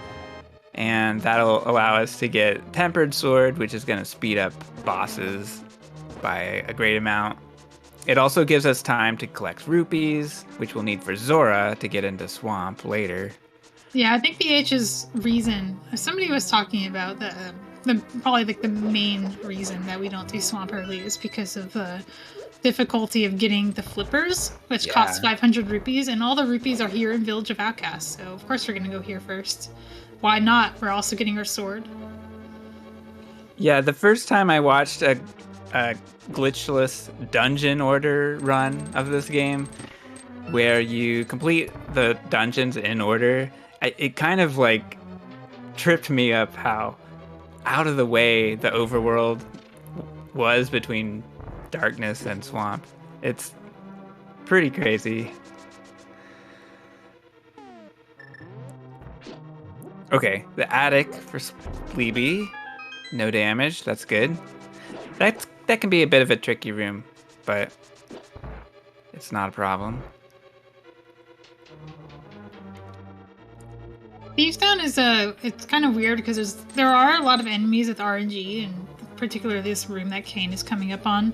and that'll allow us to get Tempered Sword, which is going to speed up bosses by a great amount. It also gives us time to collect rupees, which we'll need for Zora to get into Swamp later. Yeah, I think BH's reason, somebody was talking about probably like the main reason that we don't do Swamp early is because of the difficulty of getting the flippers, which cost 500 rupees, and all the rupees are here in Village of Outcasts, so of course we're going to go here first. Why not? We're also getting our sword. Yeah, the first time I watched a glitchless dungeon order run of this game, where you complete the dungeons in order, it kind of like tripped me up how out of the way the overworld was between Darkness and Swamp. It's pretty crazy. Okay, the attic for Spleebie. No damage, that's good. That can be a bit of a tricky room, but it's not a problem. Thiefstown is it's kind of weird because there are a lot of enemies with RNG, and particularly this room that Kain is coming up on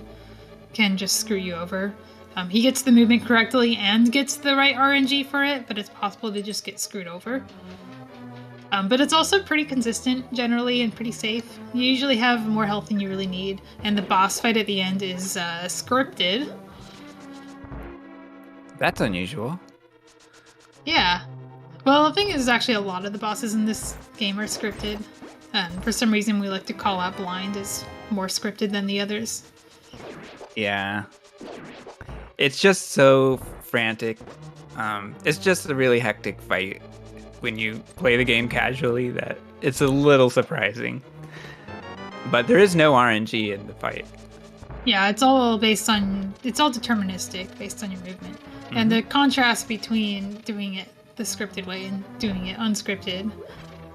can just screw you over. He gets the movement correctly and gets the right RNG for it, but it's possible to just get screwed over. But it's also pretty consistent generally and pretty safe. You usually have more health than you really need, and the boss fight at the end is scripted. That's unusual. Yeah. Well, the thing is, actually, a lot of the bosses in this game are scripted. For some reason, we like to call out Blind as more scripted than the others. Yeah. It's just so frantic. It's just a really hectic fight when you play the game casually that it's a little surprising. But there is no RNG in the fight. Yeah, it's all deterministic based on your movement. Mm-hmm. And the contrast between doing it the scripted way and doing it unscripted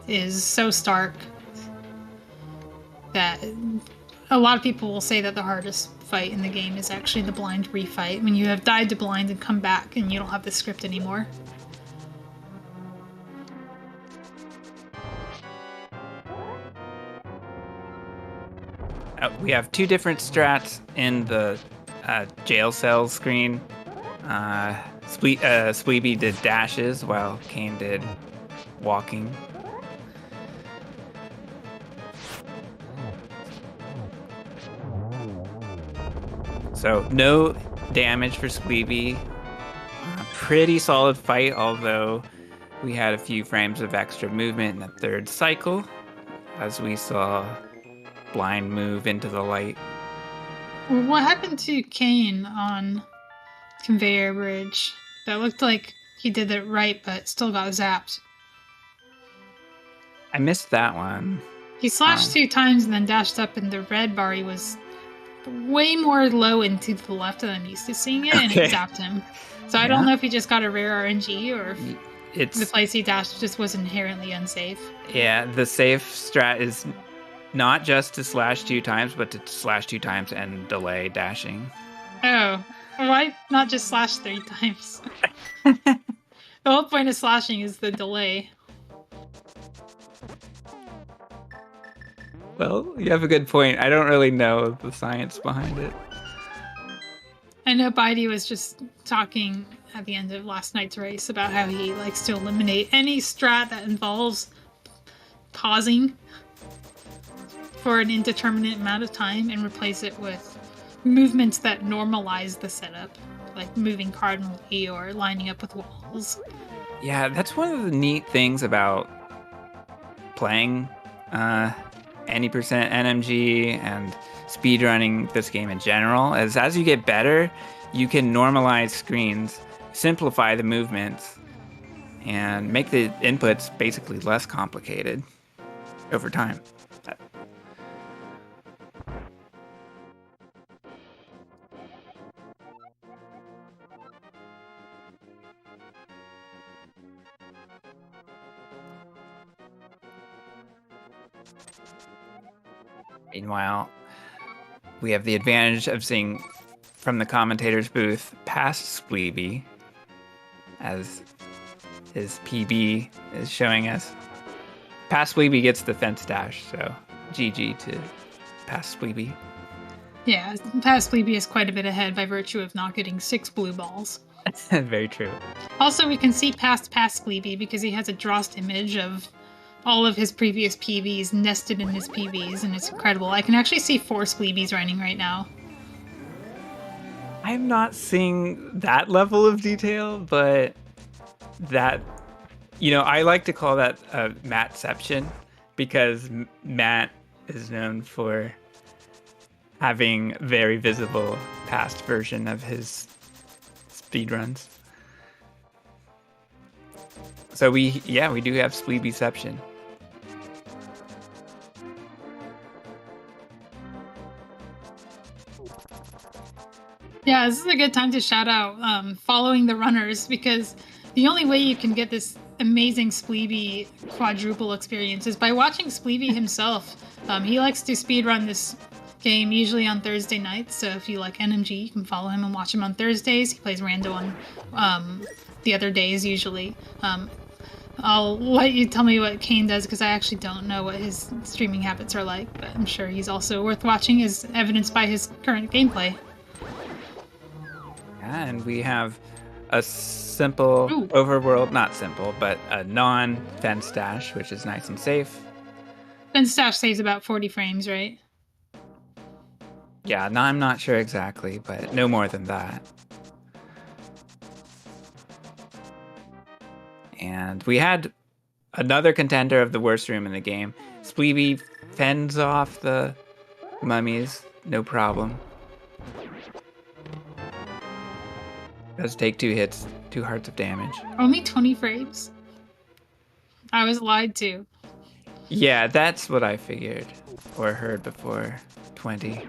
is so stark that a lot of people will say that the hardest fight in the game is actually the blind refight, when you have died to blind and come back and you don't have the script anymore. We have two different strats in the jail cell screen. Spleebie did dashes while Kain did walking. So no damage for Spleebie. Pretty solid fight, although we had a few frames of extra movement in the third cycle as we saw Blind move into the light. What happened to Kain on Conveyor Bridge? That looked like he did it right, but still got zapped. I missed that one. He slashed 2 times and then dashed up, and the red bar he was way more low and to the left than I'm used to seeing it, and it zapped him. So I don't know if he just got a rare RNG or if the It's place he dashed just was inherently unsafe. yeah. The safe strat is not just to slash 2 times, but to slash 2 times and delay dashing. Oh, why not just slash 3 times? The whole point of slashing is the delay. Well, you have a good point. I don't really know the science behind it. I know Bidey was just talking at the end of last night's race about how he likes to eliminate any strat that involves pausing for an indeterminate amount of time and replace it with movements that normalize the setup, like moving cardinally or lining up with walls. Yeah, that's one of the neat things about playing any percent NMG and speedrunning this game in general is as you get better, you can normalize screens, simplify the movements, and make the inputs basically less complicated over time. Meanwhile, we have the advantage of seeing from the commentator's booth past Spleebie, as his PB is showing us. Past Spleebie gets the fence dash, so GG to past Spleebie. Yeah, past Spleebie is quite a bit ahead by virtue of not getting 6 blue balls. Very true. Also, we can see past Spleebie because he has a Drost image of all of his previous PVs nested in his PVs, and it's incredible. I can actually see 4 Spleebies running right now. I'm not seeing that level of detail, but that, I like to call that Mattception, because Matt is known for having very visible past version of his speedruns. So we do have Spleebieception. Yeah, this is a good time to shout out following the runners, because the only way you can get this amazing Spleebie quadruple experience is by watching Spleebie himself. He likes to speedrun this game usually on Thursday nights, so if you like NMG, you can follow him and watch him on Thursdays. He plays rando on the other days usually. I'll let you tell me what Kain does, because I actually don't know what his streaming habits are like, but I'm sure he's also worth watching, as evidenced by his current gameplay. And we have a simple overworld, not simple, but a non-fence dash, which is nice and safe. Fence dash saves about 40 frames, right? Yeah, no, I'm not sure exactly, but no more than that. And we had another contender of the worst room in the game. Spleebie fends off the mummies, no problem. Does take 2 hits, 2 hearts of damage. Only 20 frames? I was lied to. Yeah, that's what I figured or heard before. 20.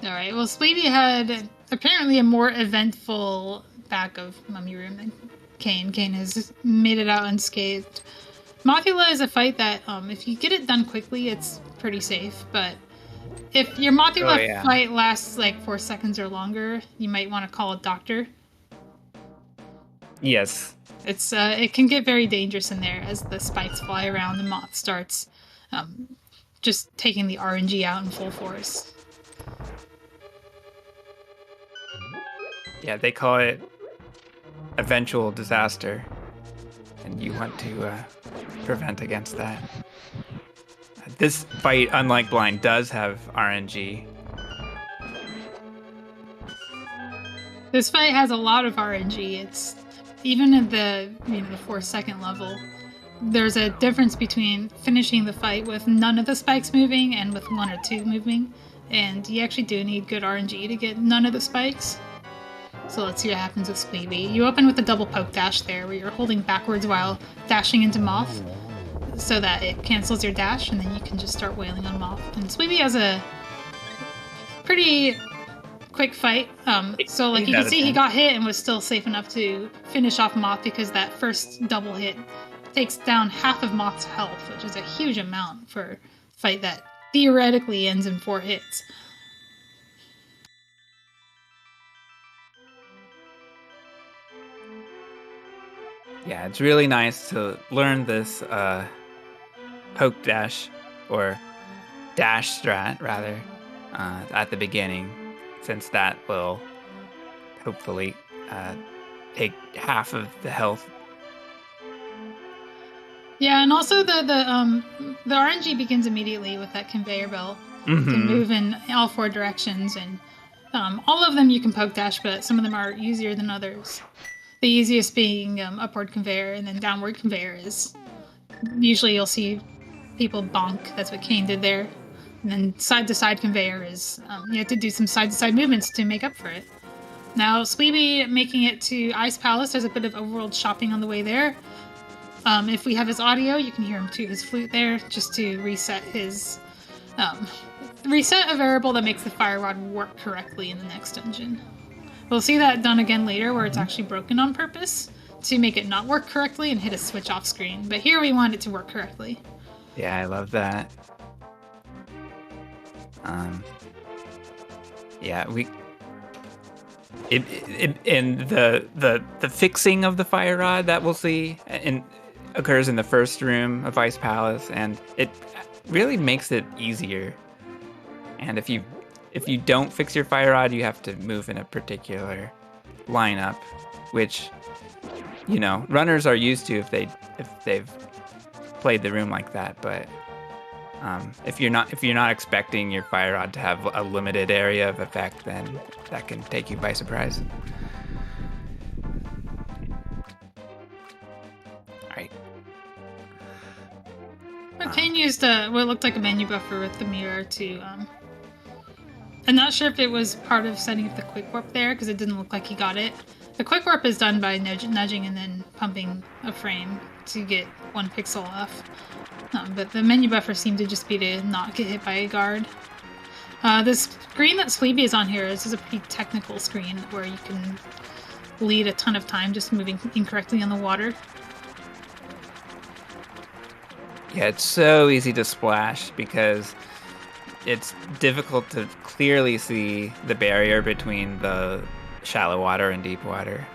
Alright, well, Spleebie had apparently a more eventful back of Mummy Room than Kain. Kain has made it out unscathed. Mothula is a fight that, if you get it done quickly, it's pretty safe, but if your Mothula fight lasts like 4 seconds or longer, you might want to call a doctor. Yes. It can get very dangerous in there as the spikes fly around and Moth starts just taking the RNG out in full force. Yeah, they call it eventual disaster, and you want to prevent against that. This fight, unlike Blind, does have RNG. This fight has a lot of RNG. It's even at the 4-second level. There's a difference between finishing the fight with none of the spikes moving and with 1 or 2 moving, and you actually do need good RNG to get none of the spikes. So let's see what happens with Spleebie. You open with a double poke dash there, where you're holding backwards while dashing into Moth, so that it cancels your dash, and then you can just start wailing on Moth. And Spleebie has a pretty quick fight. So like you can see he got hit and was still safe enough to finish off Moth because that first double hit takes down half of Moth's health, which is a huge amount for a fight that theoretically ends in 4 hits. Yeah, it's really nice to learn this poke dash, or dash strat rather, at the beginning, since that will hopefully take half of the health. Yeah, and also the RNG begins immediately with that conveyor belt. You can move in all 4 directions, and all of them you can poke dash, but some of them are easier than others. The easiest being upward conveyor, and then downward conveyor is usually you'll see people bonk. That's what Kain did there. And then side-to-side conveyor is you have to do some side-to-side movements to make up for it. Now, Spleebie making it to Ice Palace, there's a bit of overworld shopping on the way there. If we have his audio, you can hear him toot his flute there, just to reset his... reset a variable that makes the fire rod work correctly in the next dungeon. We'll see that done again later, where it's actually broken on purpose to make it not work correctly and hit a switch off screen. But here we want it to work correctly. Yeah, I love that. Yeah, in the fixing of the fire rod that we'll see occurs in the first room of Ice Palace, and it really makes it easier. And if you don't fix your fire rod, you have to move in a particular lineup, which, you know, runners are used to if they've played the room like that. But if you're not expecting your fire rod to have a limited area of effect, then that can take you by surprise. All right. Kain used what looked like a menu buffer with the mirror to. I'm not sure if it was part of setting up the quick warp there, because it didn't look like he got it. The quick warp is done by nudging and then pumping a frame to get 1 pixel off. But the menu buffer seemed to just be to not get hit by a guard. The screen that Spleebie is on here is a pretty technical screen where you can bleed a ton of time just moving incorrectly on the water. Yeah, it's so easy to splash because it's difficult to clearly see the barrier between the shallow water and deep water.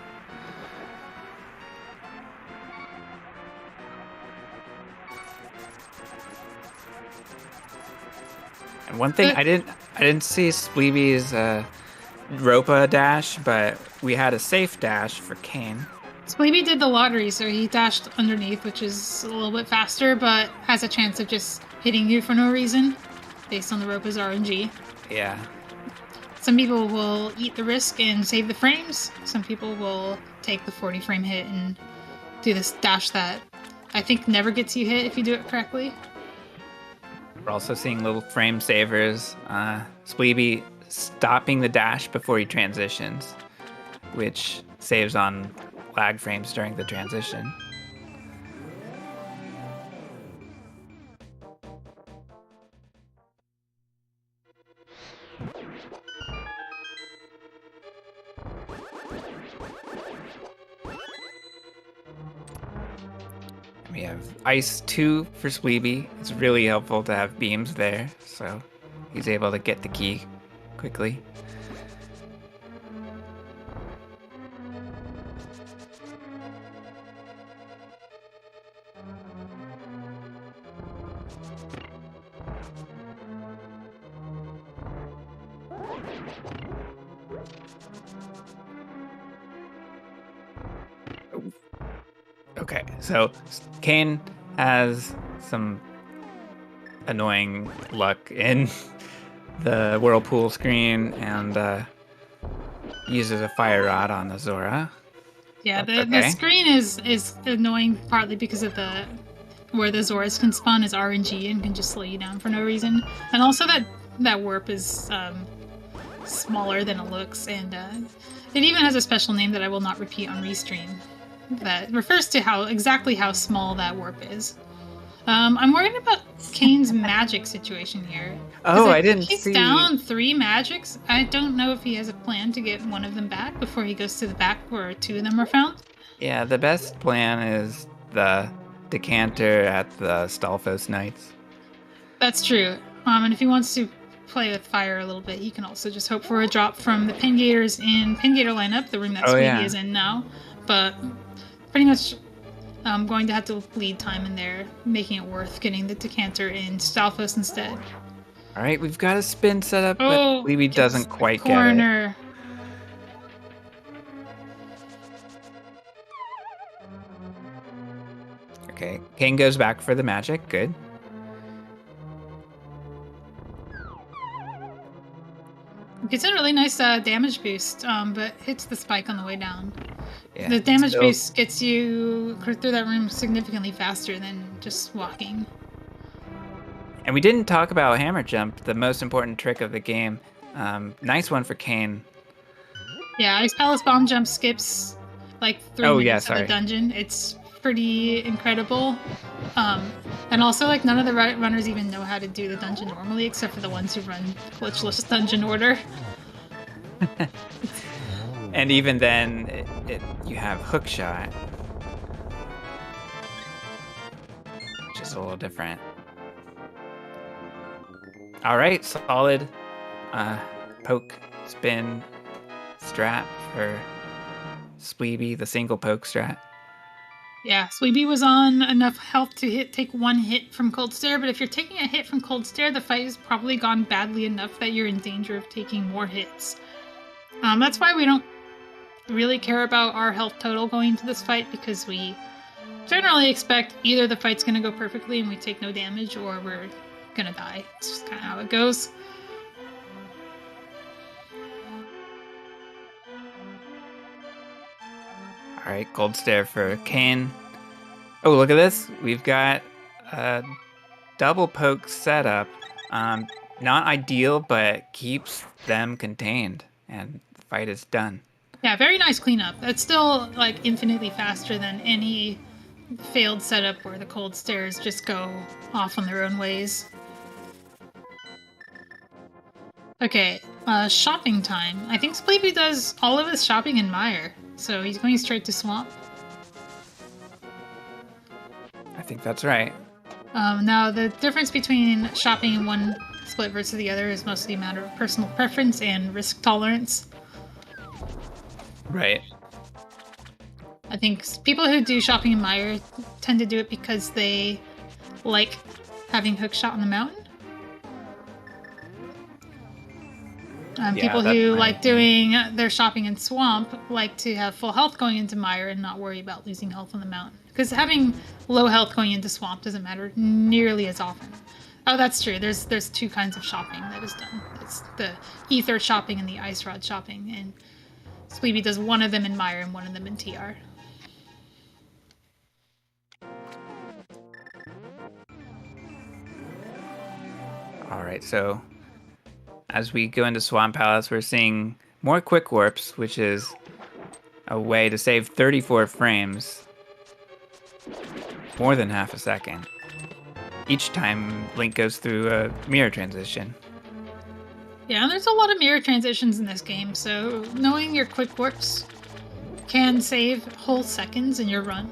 And one thing I didn't see Spleebie's Ropa dash, but we had a safe dash for Kain. Spleebie did the lottery, so he dashed underneath, which is a little bit faster, but has a chance of just hitting you for no reason, based on the Ropa's RNG. Yeah. Some people will eat the risk and save the frames. Some people will take the 40 frame hit and do this dash that I think never gets you hit if you do it correctly. We're also seeing little frame savers. Spleebie stopping the dash before he transitions, which saves on lag frames during the transition. We have Ice 2 for Spleebie. It's really helpful to have beams there, so he's able to get the key quickly. Okay, so Kain has some annoying luck in the whirlpool screen and uses a fire rod on Azora. Yeah, the screen is annoying partly because of where the Zoras can spawn is RNG and can just slow you down for no reason, and also that warp is smaller than it looks, and it even has a special name that I will not repeat on Restream that refers to exactly how small that warp is. I'm worried about Kain's magic situation here. Oh, I didn't he's see. down 3 magics. I don't know if he has a plan to get one of them back before he goes to the back where 2 of them are found. Yeah, the best plan is the decanter at the Stalfos Knights. That's true. And if he wants to play with fire a little bit, he can also just hope for a drop from the Pingators in Pingator lineup, the room that Speedie is in now. But pretty much I'm going to have to bleed time in there, making it worth getting the decanter in Stalfos instead. All right, we've got a spin set up, but Spleebie doesn't quite get it. Okay, Kain goes back for the magic. Good. Gets a really nice damage boost, but hits the spike on the way down. Yeah, the damage boost gets you through that room significantly faster than just walking. And we didn't talk about hammer jump, the most important trick of the game. Nice one for Kain. Yeah, Ice Palace Bomb Jump skips like 3 minutes of the dungeon. It's pretty incredible. And also, like, none of the runners even know how to do the dungeon normally, except for the ones who run glitchless dungeon order. And even then, you have hook shot, which is a little different. All right, solid poke spin strat for Spleebie, the single poke strat. Yeah, Spleebie was on enough health to take 1 hit from Cold Stare, but if you're taking a hit from Cold Stare, the fight has probably gone badly enough that you're in danger of taking more hits. That's why we don't really care about our health total going into this fight, because we generally expect either the fight's going to go perfectly and we take no damage, or we're going to die. It's just kind of how it goes. All right, Cold Stare for Kain. Oh, look at this. We've got a double poke setup. Not ideal, but keeps them contained, and the fight is done. Yeah, very nice cleanup. That's still like infinitely faster than any failed setup where the Cold Stares just go off on their own ways. Okay, shopping time. I think Spleebie does all of his shopping in Mire, so he's going straight to Swamp. I think that's right. Now, the difference between shopping in one split versus the other is mostly a matter of personal preference and risk tolerance. Right. I think people who do shopping in Mire tend to do it because they like having hookshot on the mountain. People who like doing their shopping in Swamp like to have full health going into Mire and not worry about losing health on the mountain. Because having low health going into Swamp doesn't matter nearly as often. Oh, that's true. There's 2 kinds of shopping that is done. It's the Ether shopping and the Ice Rod shopping. And Spleebie does one of them in Mire and one of them in TR. All right, so as we go into Swamp Palace, we're seeing more quick warps, which is a way to save 34 frames, more than half a second, each time Link goes through a mirror transition. Yeah, there's a lot of mirror transitions in this game, so knowing your quick warps can save whole seconds in your run.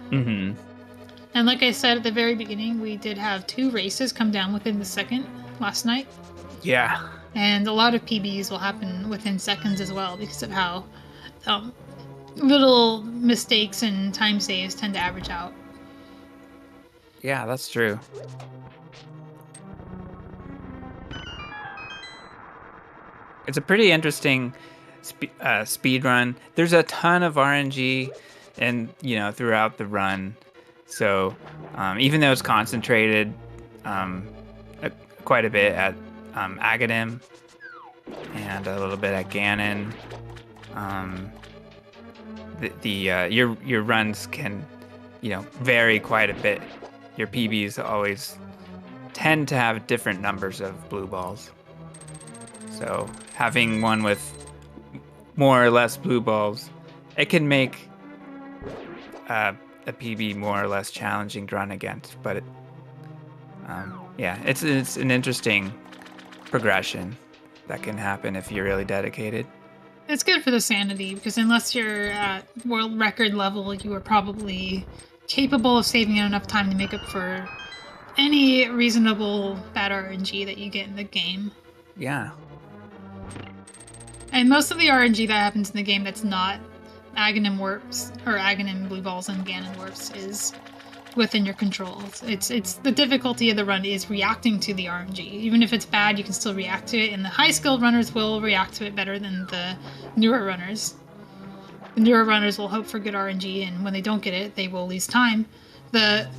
Mm-hmm. And like I said at the very beginning, we did have 2 races come down within the second last night. Yeah. And a lot of PBs will happen within seconds as well because of how little mistakes and time saves tend to average out. Yeah, that's true. It's a pretty interesting speed run. There's a ton of RNG and throughout the run. So even though it's concentrated quite a bit at Agadim and a little bit at Ganon, your runs can vary quite a bit. Your PBs always tend to have different numbers of blue balls. So having one with more or less blue balls, it can make a PB more or less challenging to run against, but Yeah, it's an interesting progression that can happen if you're really dedicated. It's good for the sanity, because unless you're at world record level, you are probably capable of saving enough time to make up for any reasonable bad RNG that you get in the game. Yeah. And most of the RNG that happens in the game that's not Aghanim warps, or Aghanim blue balls and Ganon warps, is within your control. It's the difficulty of the run is reacting to the RNG. Even if it's bad, you can still react to it, and the high-skilled runners will react to it better than the newer runners. The newer runners will hope for good RNG, and when they don't get it, they will lose time. The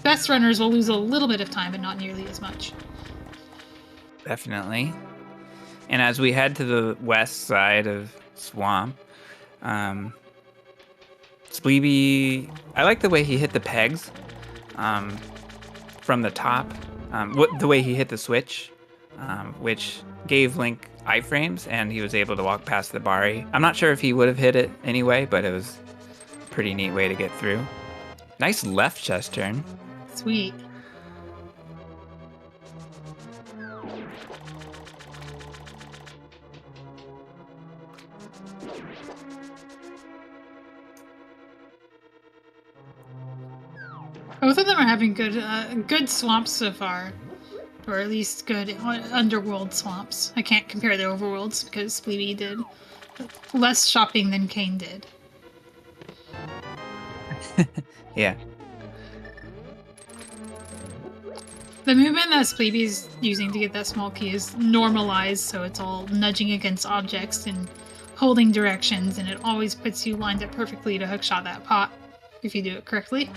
best runners will lose a little bit of time, but not nearly as much. Definitely. And as we head to the west side of Swamp, Spleebie, I like the way he hit the pegs from the top. The way he hit the switch, which gave Link iframes, and he was able to walk past the Bari. I'm not sure if he would have hit it anyway, but it was a pretty neat way to get through. Nice left chest turn. Sweet. Both of them are having good swamps so far, or at least good underworld swamps. I can't compare the overworlds because Spleebie did less shopping than Kain did. Yeah. The movement that Spleebie's using to get that small key is normalized, so it's all nudging against objects and holding directions, and it always puts you lined up perfectly to hookshot that pot if you do it correctly.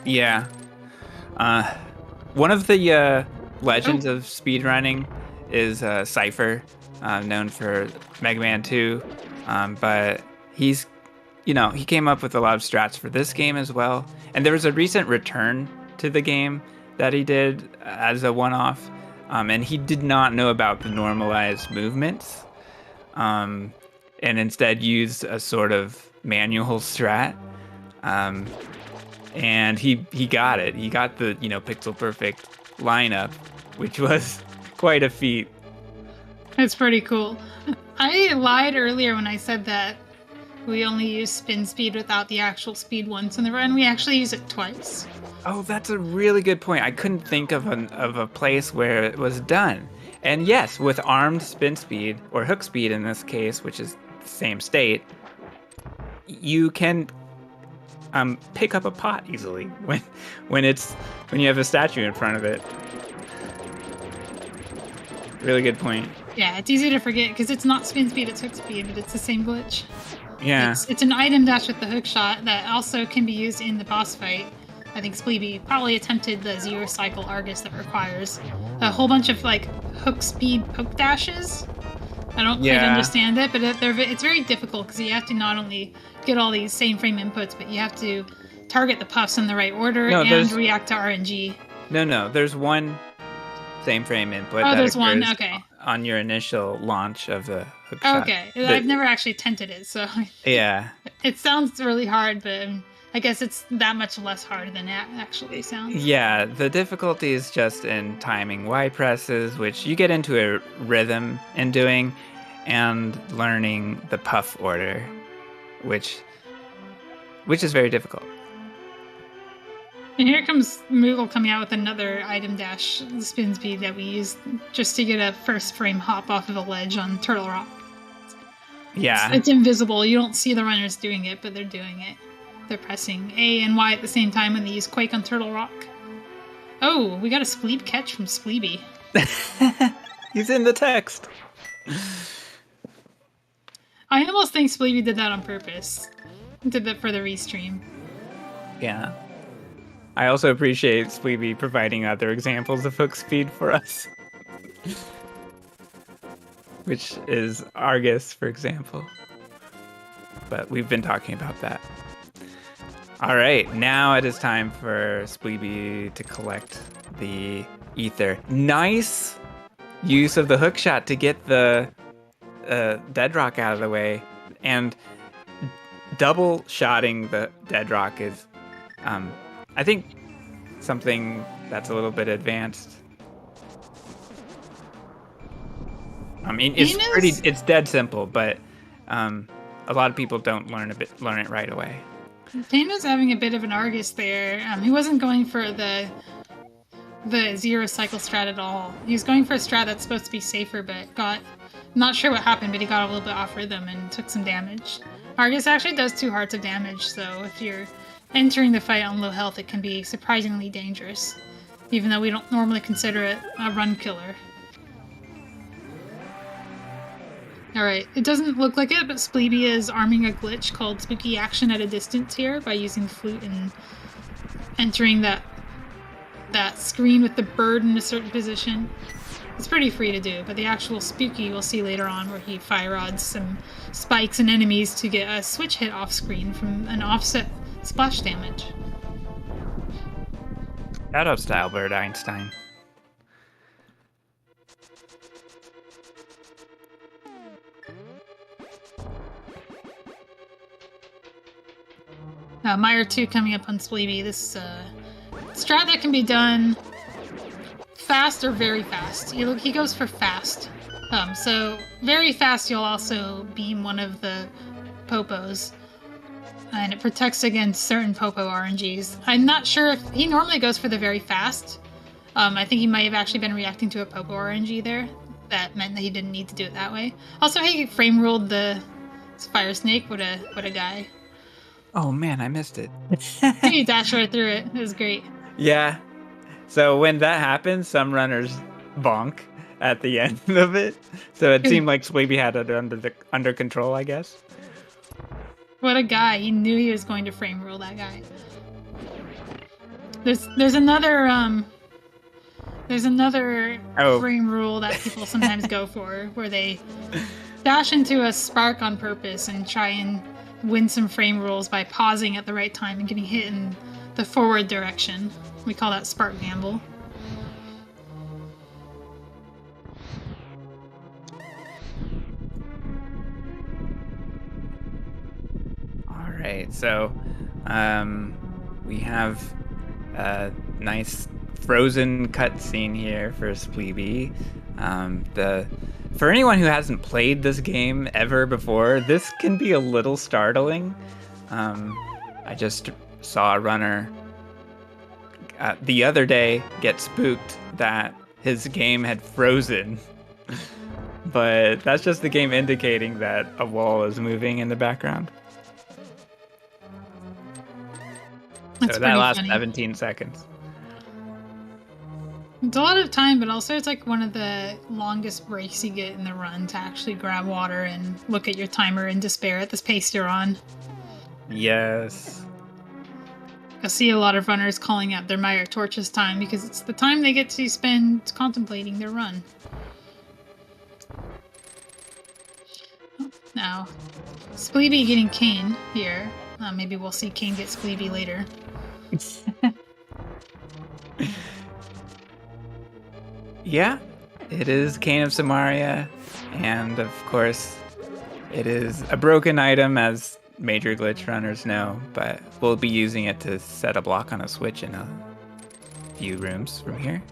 Yeah. One of the legends of speedrunning is Cypher, known for Mega Man 2. But he came up with a lot of strats for this game as well. And there was a recent return to the game that he did as a one-off. And he did not know about the normalized movements. And instead used a sort of manual strat. And he got it. He got the, pixel perfect lineup, which was quite a feat. It's pretty cool. I lied earlier when I said that we only use spin speed without the actual speed once in the run. We actually use it twice. Oh, that's a really good point. I couldn't think of a place where it was done. And yes, with armed spin speed, or hook speed in this case, which is the same state, you can pick up a pot easily when you have a statue in front of it. Really good point. Yeah, it's easy to forget because it's not spin speed, it's hook speed, but it's the same glitch. Yeah. It's an item dash with the hook shot that also can be used in the boss fight. I think Spleebie probably attempted the zero cycle Argus that requires a whole bunch of hook speed poke dashes. I don't quite understand it, but it's very difficult because you have to not only get all these same frame inputs, but you have to target the puffs in the right order and react to RNG. No, there's one same frame input. Oh, there's one. Okay. On your initial launch of the hook shot. Okay, I've never actually attempted it, so yeah. It sounds really hard, but I guess it's that much less hard than it actually sounds. Yeah, the difficulty is just in timing Y presses, which you get into a rhythm in doing, and learning the puff order, which is very difficult. And here comes Moogle coming out with another item dash spin speed that we use just to get a first frame hop off of a ledge on Turtle Rock. Yeah. It's invisible. You don't see the runners doing it, but they're doing it. They're pressing A and Y at the same time when they use Quake on Turtle Rock. Oh, we got a Spleeb catch from Spleebie. He's in the text. I almost think Spleebie did that on purpose. Did that for the restream. Yeah. I also appreciate Spleebie providing other examples of hook speed for us. Which is Argus, for example. But we've been talking about that. All right, now it is time for Spleebie to collect the ether. Nice use of the hook shot to get the dead rock out of the way. And double shotting the dead rock is, I think, something that's a little bit advanced. I mean, it's dead simple, but a lot of people don't learn it right away. Kain was having a bit of an Argus there. He wasn't going for the zero cycle strat at all. He was going for a strat that's supposed to be safer, but not sure what happened, but he got a little bit off rhythm and took some damage. Argus actually does 2 hearts of damage, so if you're entering the fight on low health, it can be surprisingly dangerous, even though we don't normally consider it a run killer. Alright, it doesn't look like it, but Spleebie is arming a glitch called Spooky Action at a distance here by using the flute and entering that screen with the bird in a certain position. It's pretty free to do, but the actual Spooky we'll see later on where he fire rods some spikes and enemies to get a switch hit off screen from an offset splash damage. Shout out to Albert Einstein. Meyer 2 coming up on Spleebie. This strat that can be done fast or very fast. He goes for fast. So very fast, you'll also beam one of the Popos, and it protects against certain Popo RNGs. I'm not sure if he normally goes for the very fast. I think he might have actually been reacting to a Popo RNG there. That meant that he didn't need to do it that way. Also, he frame ruled the Fire Snake. What a guy. Oh man, I missed it. He dashed right through it. It was great. Yeah. So when that happens, some runners bonk at the end of it. So it seemed like Spleebie had it under control, I guess. What a guy. He knew he was going to frame rule that guy. There's another frame rule that people sometimes go for, where they dash into a spark on purpose and try and win some frame rules by pausing at the right time and getting hit in the forward direction. We call that spark gamble. All right, so we have a nice frozen cutscene here for Spleebie. For anyone who hasn't played this game ever before, this can be a little startling. I just saw a runner the other day get spooked that his game had frozen. But that's just the game indicating that a wall is moving in the background. That's so that lasts funny. 17 seconds. It's a lot of time, but also it's like one of the longest breaks you get in the run to actually grab water and look at your timer in despair at this pace you're on. Yes. I see a lot of runners calling out their Meyer Torches time because it's the time they get to spend contemplating their run. Now, Spleebie getting Kain here. Maybe we'll see Kain get Spleebie later. Yeah, it is Kain of Samaria, and of course, it is a broken item, as major glitch runners know, but we'll be using it to set a block on a switch in a few rooms from here.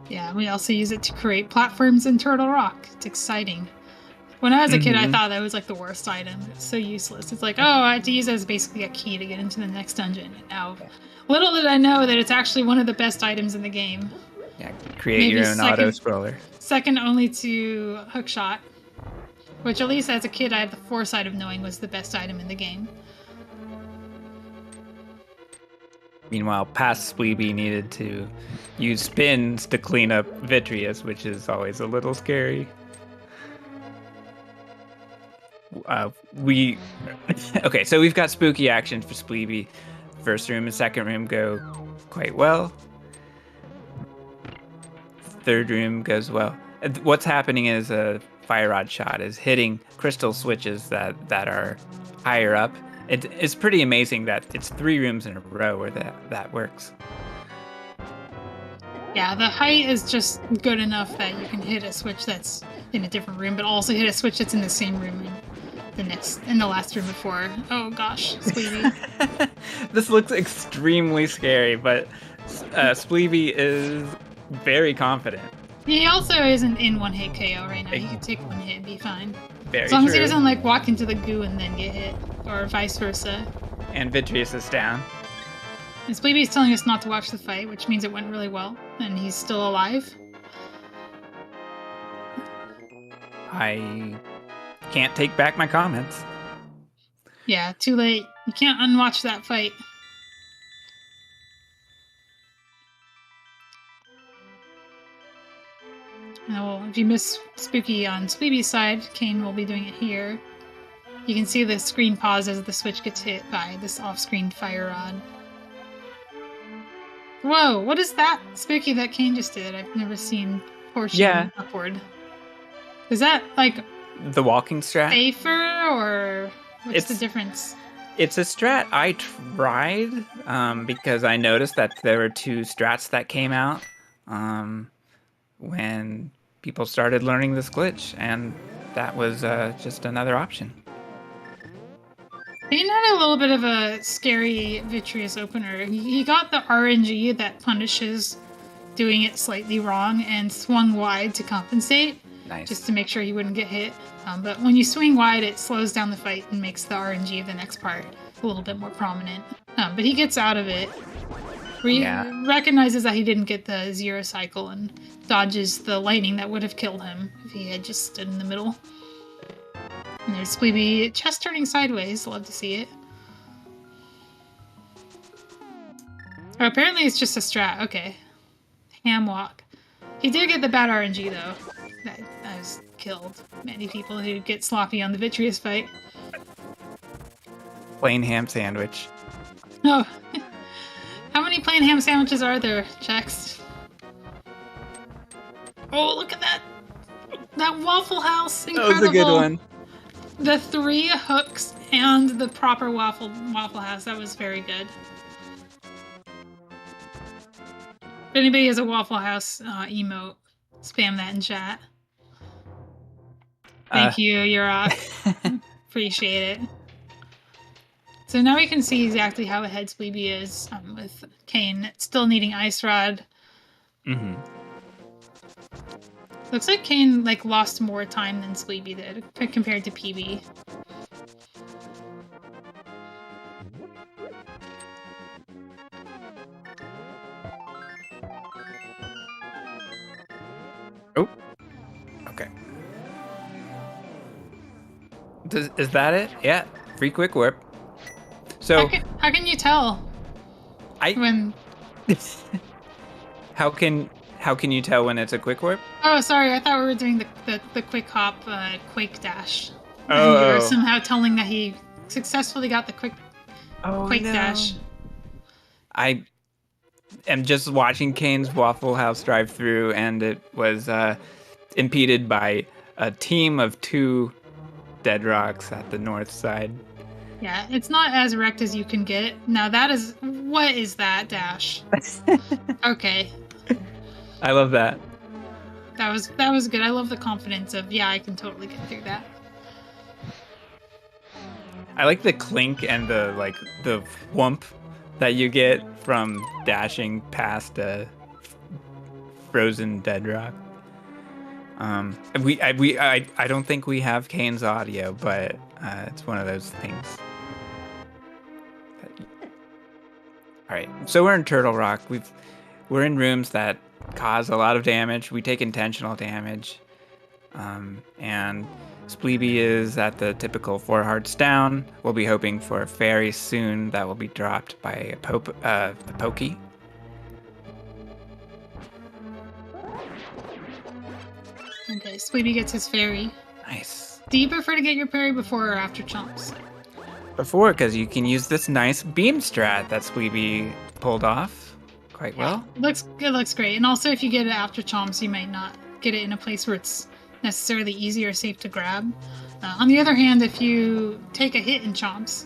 Yeah, we also use it to create platforms in Turtle Rock. It's exciting. When I was a kid, I thought that was like the worst item. It's so useless. It's like, oh, I have to use it as basically a key to get into the next dungeon. And now, little did I know that it's actually one of the best items in the game. Yeah, create your own auto-scroller. Second only to Hookshot, which at least as a kid I had the foresight of knowing was the best item in the game. Meanwhile, past Spleebie needed to use spins to clean up Vitreous, which is always a little scary. Okay, so we've got spooky action for Spleebie. First room and second room go quite well. Third room goes well. What's happening is a fire rod shot is hitting crystal switches that are higher up. It's pretty amazing that it's 3 rooms in a row where that works. Yeah, the height is just good enough that you can hit a switch that's in a different room, but also hit a switch that's in the same room in the last room before. Oh gosh, Spleebie. This looks extremely scary, but Spleebie is very confident. He also isn't in one hit KO right now. He can take one hit and be fine. Very As long as he true. doesn't like walk into the goo and then get hit, or vice versa. And Vitreous is down. And Spleebie is telling us not to watch the fight, which means it went really well, and he's still alive. I can't take back my comments. Yeah, too late. You can't unwatch that fight. Well, if you miss Spooky on Spleebie's side, Kain will be doing it here. You can see the screen pause as the switch gets hit by this off-screen fire rod. Whoa, what is that Spooky that Kain just did? I've never seen portion upward. Is that, like, the walking strat? safer, or what's the difference? It's a strat I tried because I noticed that there were 2 strats that came out when people started learning this glitch, and that was just another option. Kain had a little bit of a scary Vitreous opener. He got the RNG that punishes doing it slightly wrong and swung wide to compensate. Nice. Just to make sure he wouldn't get hit. But when you swing wide, it slows down the fight and makes the RNG of the next part a little bit more prominent. But he gets out of it. He recognizes that he didn't get the 0 cycle and dodges the lightning that would have killed him if he had just stood in the middle. And there's Spleebie chest turning sideways. Love to see it. Oh, apparently it's just a strat. Okay. Ham walk. He did get the bad RNG though. That has killed many people who get sloppy on the Vitreous fight. Plain ham sandwich. Oh. How many plain ham sandwiches are there, Chex? Oh, look at that! That Waffle House! Incredible! That was a good one. The 3 hooks and the proper Waffle House. That was very good. If anybody has a Waffle House emote, spam that in chat. Thank you, Yurok. Appreciate it. So now we can see exactly how ahead Spleebie is with Kain still needing Ice Rod. Mm-hmm. Looks like Kain lost more time than Spleebie did compared to PB. Oh. Okay. Is that it? Yeah. Free quick whip. So how can you tell? When how can you tell when it's a quick whip? Oh, sorry. I thought we were doing the quick hop quake dash. Oh. And you were somehow telling that he successfully got the quake dash. I am just watching Kain's Waffle House drive-through, and it was impeded by a team of 2 dead rocks at the north side. Yeah, it's not as wrecked as you can get. Now what is that dash? Okay. I love that. That was good. I love the confidence of, I can totally get through that. I like the clink and the whump that you get from dashing past a frozen dead rock. I don't think we have Kain's audio, but it's one of those things. All right, so we're in Turtle Rock. We're in rooms that cause a lot of damage. We take intentional damage, and Spleebie is at the typical 4 hearts down. We'll be hoping for a fairy soon that will be dropped by the Pokey. Okay, Spleebie gets his fairy. Nice. Do you prefer to get your parry before or after chomps? Before, because you can use this nice beam strat that Spleebie pulled off quite well. It looks great. And also, if you get it after chomps, you might not get it in a place where it's necessarily easy or safe to grab. On the other hand, if you take a hit in chomps,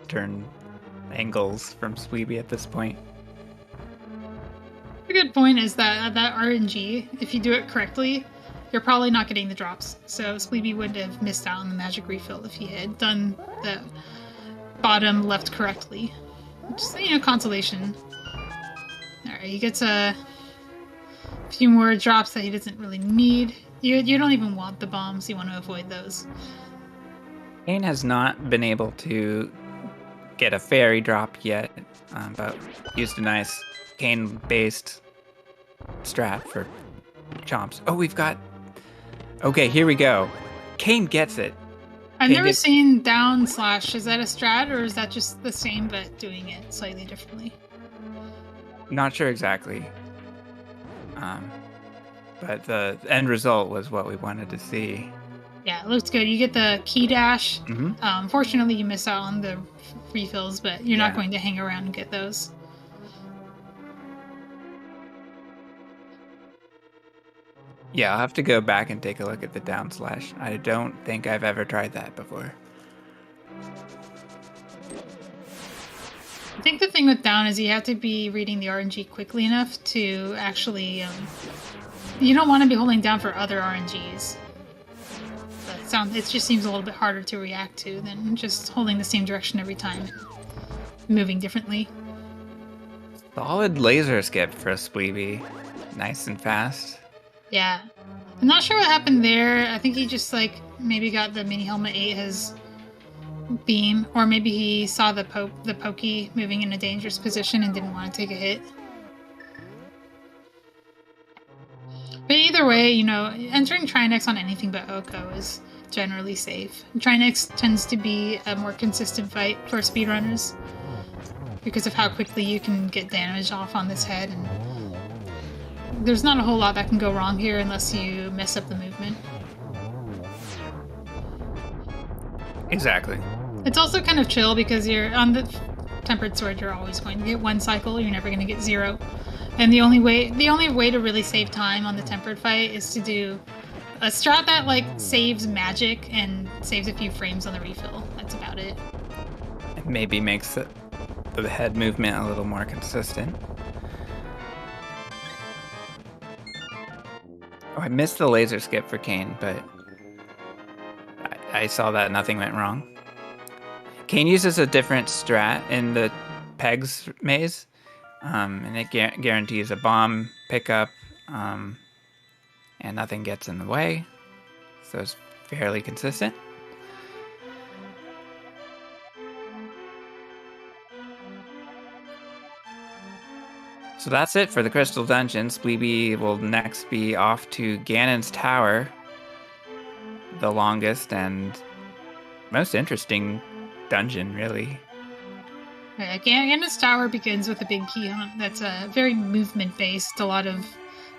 Turn angles from Spleebie at this point. A good point is that that RNG, if you do it correctly, you're probably not getting the drops. So Spleebie would have missed out on the magic refill if he had done the bottom left correctly. Just, you know, consolation. Alright, he gets a few more drops that he doesn't really need. You don't even want the bombs, you want to avoid those. Kain has not been able to get a fairy drop yet, but used a nice Kain-based strat for chomps. Oh, we've got... Okay, here we go. Kain gets it. I've never seen down slash. Is that a strat, or is that just the same but doing it slightly differently? Not sure exactly. But the end result was what we wanted to see. Yeah, it looks good. You get the key dash. Mm-hmm. Unfortunately, you miss out on the refills, but you're not going to hang around and get those. Yeah, I'll have to go back and take a look at the down slash. I don't think I've ever tried that before. I think the thing with down is you have to be reading the RNG quickly enough to actually... you don't want to be holding down for other RNGs. It just seems a little bit harder to react to than just holding the same direction every time. Moving differently. Solid laser skip for a Spleebie. Nice and fast. Yeah. I'm not sure what happened there. I think he just, like, maybe got the mini helmet 8 his beam, or maybe he saw the pokey moving in a dangerous position and didn't want to take a hit. But either way, you know, entering Trinex on anything but Oko is generally safe. Trinex tends to be a more consistent fight for speedrunners because of how quickly you can get damage off on this head, and there's not a whole lot that can go wrong here unless you mess up the movement. Exactly. It's also kind of chill because you're on the Tempered Sword, you're always going to get 1 cycle, you're never going to get 0. And the only way to really save time on the Tempered fight is to do a strat that, like, saves magic and saves a few frames on the refill. That's about it. It maybe makes the head movement a little more consistent. Oh, I missed the laser skip for Kain, but I saw that nothing went wrong. Kain uses a different strat in the Pegs maze, and it guarantees a bomb pickup, and nothing gets in the way, so it's fairly consistent. So that's it for the Crystal Dungeon. Spleebie will next be off to Ganon's Tower, the longest and most interesting dungeon, really. Yeah, Ganon's Tower begins with a big key hunt that's very movement-based, a lot of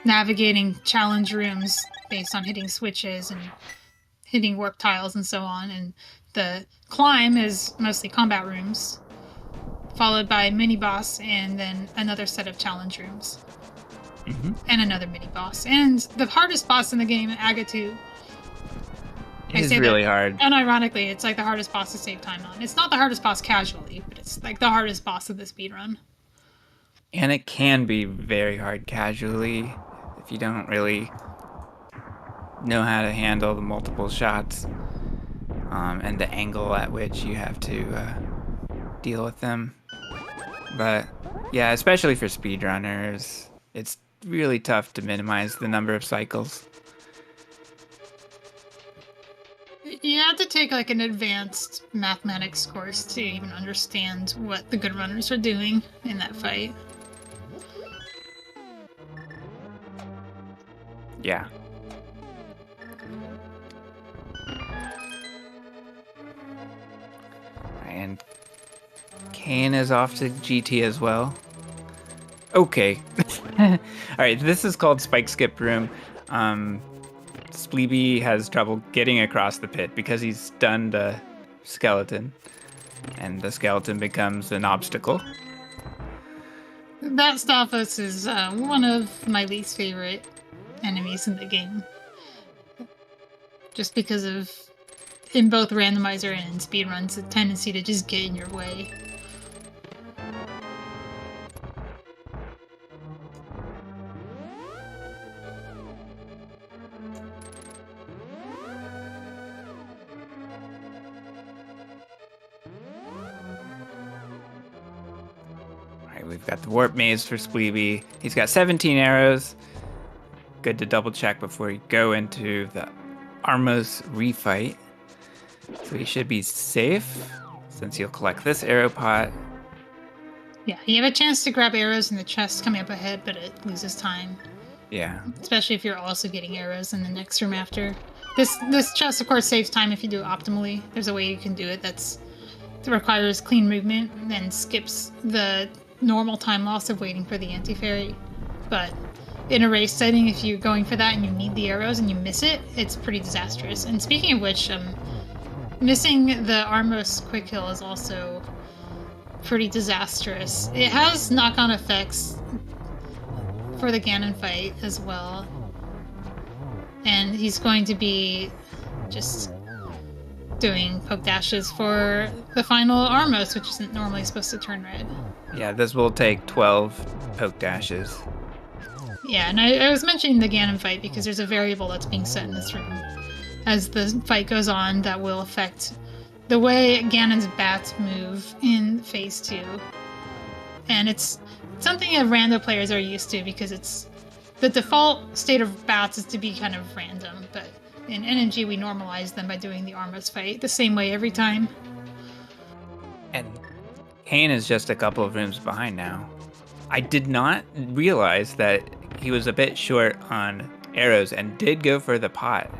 navigating challenge rooms based on hitting switches and hitting warp tiles and so on, and the climb is mostly combat rooms, followed by mini-boss and then another set of challenge rooms. Mm-hmm. And another mini-boss. And the hardest boss in the game, Agatu, It's really hard. Unironically, it's like the hardest boss to save time on. It's not the hardest boss casually, but it's like the hardest boss of the speedrun. And it can be very hard casually if you don't really know how to handle the multiple shots, and the angle at which you have to deal with them. But yeah, especially for speedrunners, it's really tough to minimize the number of cycles. You have to take like an advanced mathematics course to even understand what the good runners are doing in that fight. Yeah. And Kain is off to GT as well. Okay. All right, this is called Spike Skip Room. Spleebie has trouble getting across the pit because he's stunned a skeleton, and the skeleton becomes an obstacle. That Stalfos is one of my least favorite enemies in the game. Just because of, in both randomizer and in speedruns, the tendency to just get in your way. We've got the warp maze for Spleebie. He's got 17 arrows. Good to double check before you go into the Armos refight. So he should be safe since you'll collect this arrow pot. Yeah, you have a chance to grab arrows in the chest coming up ahead, but it loses time. Yeah. Especially if you're also getting arrows in the next room after. This chest, of course, saves time if you do it optimally. There's a way you can do it that requires clean movement and then skips the normal time loss of waiting for the anti-fairy. But in a race setting, if you're going for that and you need the arrows and you miss it, it's pretty disastrous. And speaking of which, missing the Armos quick heal is also pretty disastrous. It has knock-on effects for the Ganon fight as well. And he's going to be just doing poke dashes for the final Armos, which isn't normally supposed to turn red. Yeah, this will take 12 poke dashes. Yeah, and I was mentioning the Ganon fight because there's a variable that's being set in this room as the fight goes on that will affect the way Ganon's bats move in Phase 2. And it's something that rando players are used to because it's the default state of bats is to be kind of random, but in NMG we normalize them by doing the Armos fight the same way every time. And Kain is just a couple of rooms behind now. I did not realize that he was a bit short on arrows and did go for the pot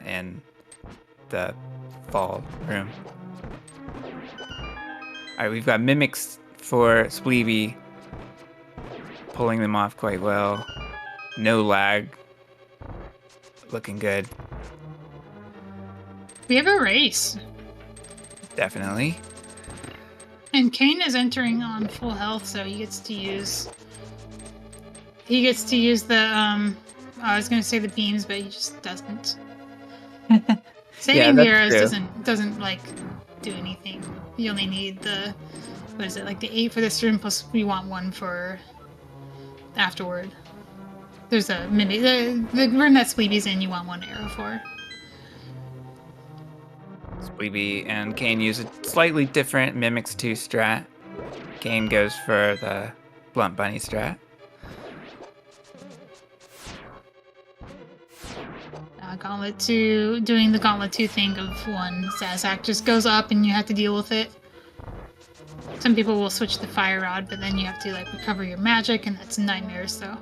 in the fall room. Alright, we've got mimics for Spleebie, pulling them off quite well. No lag. Looking good. We have a race. Definitely. And Kain is entering on full health, so he gets to use the I was gonna say the beams, but he just doesn't. Saving the arrows doesn't like do anything. You only need the the 8 for this room plus we want 1 for afterward. There's a mimic the room that Spleebie's in you want 1 arrow for. Spleebie and Kain use a slightly different Mimics 2 strat. Kain goes for the Blunt Bunny strat. Gauntlet 2, doing the Gauntlet 2 thing of one Zazak just goes up and you have to deal with it. Some people will switch the Fire Rod, but then you have to like recover your magic, and that's nightmares, so.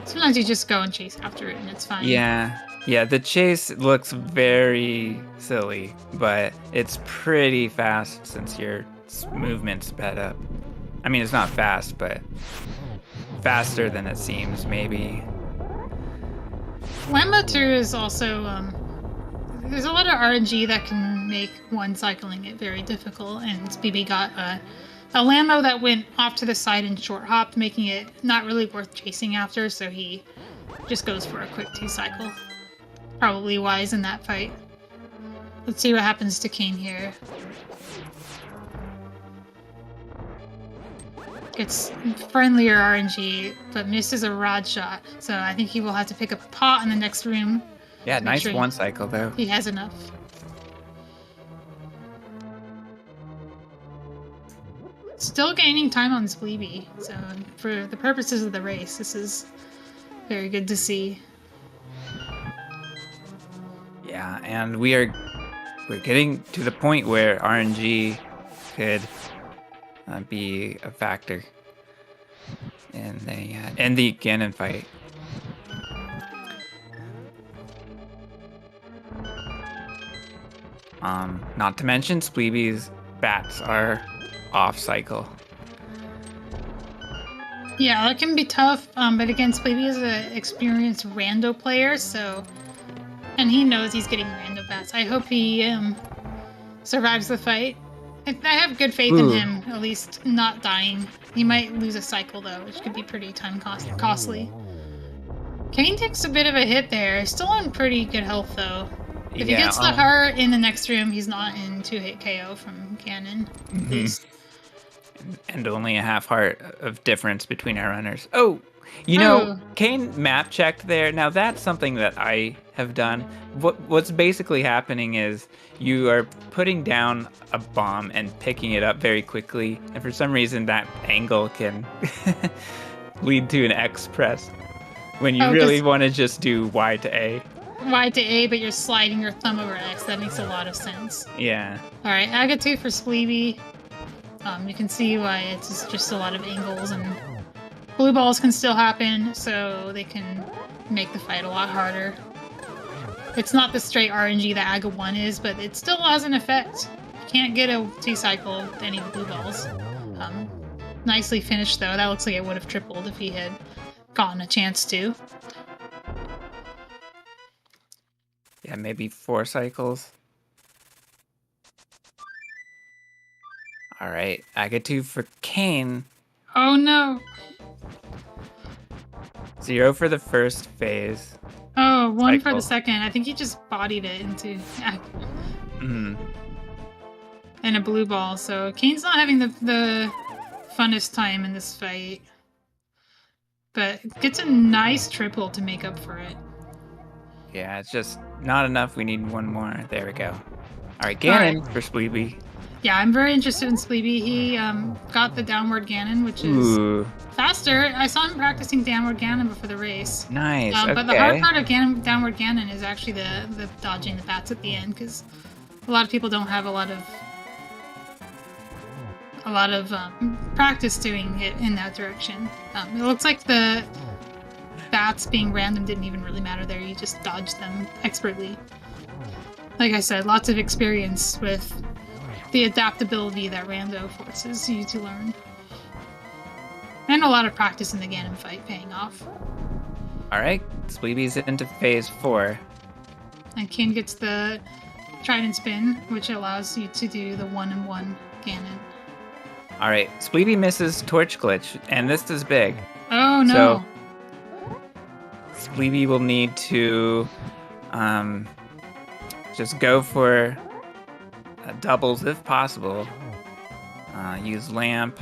Sometimes you just go and chase after it and it's fine. Yeah, the chase looks very silly, but it's pretty fast since your movement's sped up. I mean, it's not fast, but faster than it seems, maybe. Lambo 2 is also, there's a lot of RNG that can make one cycling it very difficult, and Spleebie got a Lambo that went off to the side and short hopped, making it not really worth chasing after, so he just goes for a quick 2 cycle. Probably wise in that fight. Let's see what happens to Kain here. Gets friendlier RNG, but misses a rod shot, so I think he will have to pick up a pot in the next room. Yeah, nice sure 1 cycle though. He has enough. Still gaining time on Spleebie, so for the purposes of the race, this is very good to see. Yeah, and we're getting to the point where RNG could be a factor in the Ganon fight. Not to mention Spleebie's bats are off cycle. Yeah, that can be tough, but again, Spleebie is an experienced rando player, and he knows he's getting rando bats. I hope he survives the fight. I have good faith in him, at least not dying. He might lose a cycle though, which could be pretty time costly. Kain takes a bit of a hit there. Still on pretty good health though. If he gets the heart in the next room, he's not in 2-hit KO from Ganon. At least. And only a half heart of difference between our runners. Oh, you know, Kain map checked there. Now that's something that I have done. What's basically happening is you are putting down a bomb and picking it up very quickly. And for some reason that angle can lead to an X press when you really want to just do Y to A. Y to A, but you're sliding your thumb over X. That makes a lot of sense. Yeah. All right, Agatu for Spleebie. You can see why it's just a lot of angles, and blue balls can still happen, so they can make the fight a lot harder. It's not the straight RNG that Aga 1 is, but it still has an effect. You can't get a T-cycle with any blue balls. Nicely finished, though. That looks like it would have tripled if he had gotten a chance to. Yeah, maybe 4 cycles. All right, Agatu for Kain. Oh no! 0 for the first phase. Oh, 1 for the second. I think he just bodied it into and a blue ball. So Kain's not having the funnest time in this fight, but gets a nice triple to make up for it. Yeah, it's just not enough. We need one more. There we go. All right, Ganon for Spleebie. Yeah, I'm very interested in Spleebie. He got the downward Ganon, which is faster. I saw him practicing downward Ganon before the race. Nice. But the hard part of downward Ganon is actually the dodging the bats at the end, because a lot of people don't have a lot of practice doing it in that direction. It looks like the bats being random didn't even really matter there. You just dodged them expertly. Like I said, lots of experience with the adaptability that rando forces you to learn. And a lot of practice in the Ganon fight paying off. Alright, Spleebie's into phase 4. And Kain gets the trident spin, which allows you to do the 1-in-1 Ganon. Alright, Spleebie misses torch glitch, and this is big. Oh no! So, Spleebie will need to just go for doubles if possible. Use lamp.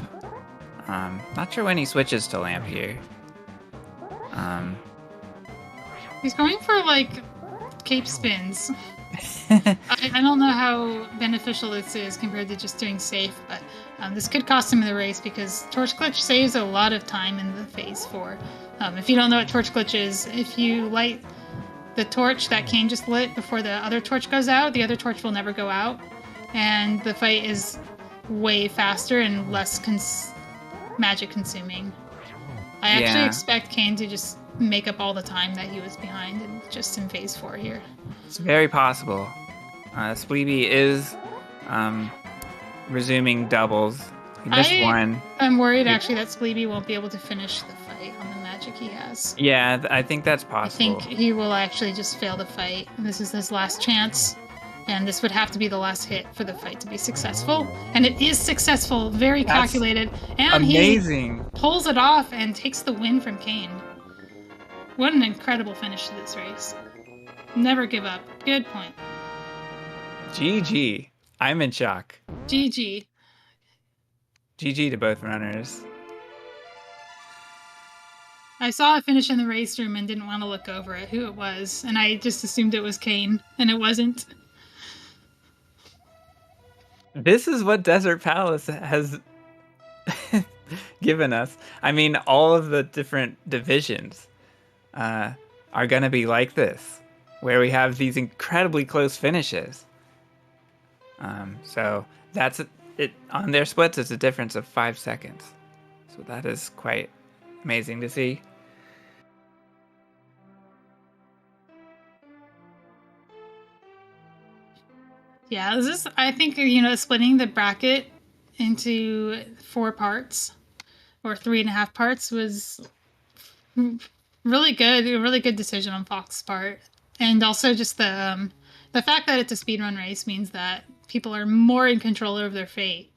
Not sure when he switches to lamp here. He's going for like cape spins. I don't know how beneficial this is compared to just doing safe, but this could cost him the race because torch glitch saves a lot of time in the phase 4. If you don't know what torch glitch is, if you light the torch that Kain just lit before the other torch goes out, the other torch will never go out. And the fight is way faster and less magic consuming. I actually expect Kain to just make up all the time that he was behind and just in phase 4 here. It's very possible. Spleebie is resuming doubles. He missed one. I'm worried actually that Spleebie won't be able to finish the fight on the magic he has. Yeah, I think that's possible. I think he will actually just fail the fight. This is his last chance. And this would have to be the last hit for the fight to be successful. And it is successful, very calculated. And amazing. He pulls it off and takes the win from Kain. What an incredible finish to this race. Never give up. Good point. GG. I'm in shock. GG. GG to both runners. I saw it finish in the race room and didn't want to look over at who it was. And I just assumed it was Kain, and it wasn't. This is what Desert Palace has given us. I mean, all of the different divisions are going to be like this, where we have these incredibly close finishes. So that's it. On their splits, it's a difference of 5 seconds. So that is quite amazing to see. Yeah, I think splitting the bracket into 4 parts or 3.5 parts was really good. A really good decision on Fox's part, and also just the fact that it's a speedrun race means that people are more in control of their fate.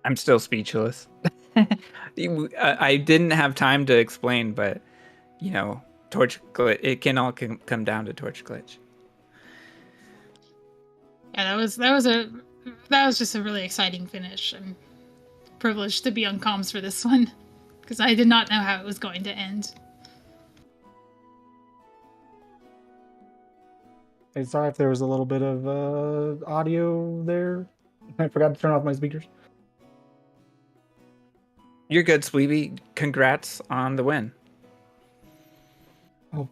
I'm still speechless. I didn't have time to explain, but torch glitch. It can all come down to torch glitch. Yeah, that was just a really exciting finish. I'm privileged to be on comms for this one because I did not know how it was going to end. Hey, sorry if there was a little bit of audio there. I forgot to turn off my speakers. You're good, Spleebie. Congrats on the win. Oh,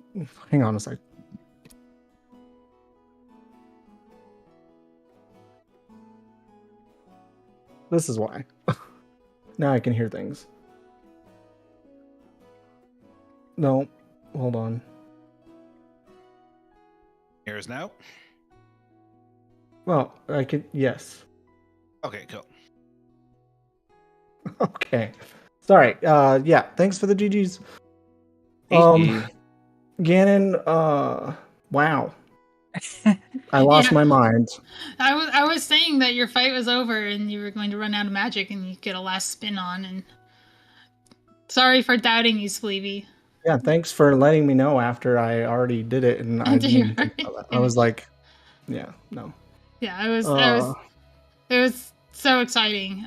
hang on a sec. This is why. Now I can hear things. No, hold on. Here's now. Well, I could, yes. Okay, cool. Okay. Sorry. Yeah, thanks for the GGs. GG. Ganon, wow. I lost my mind. I was saying that your fight was over and you were going to run out of magic and you get a last spin on, and sorry for doubting you, Spleebie. Yeah, thanks for letting me know after I already did it, and I was like, yeah, no. Yeah, it was so exciting.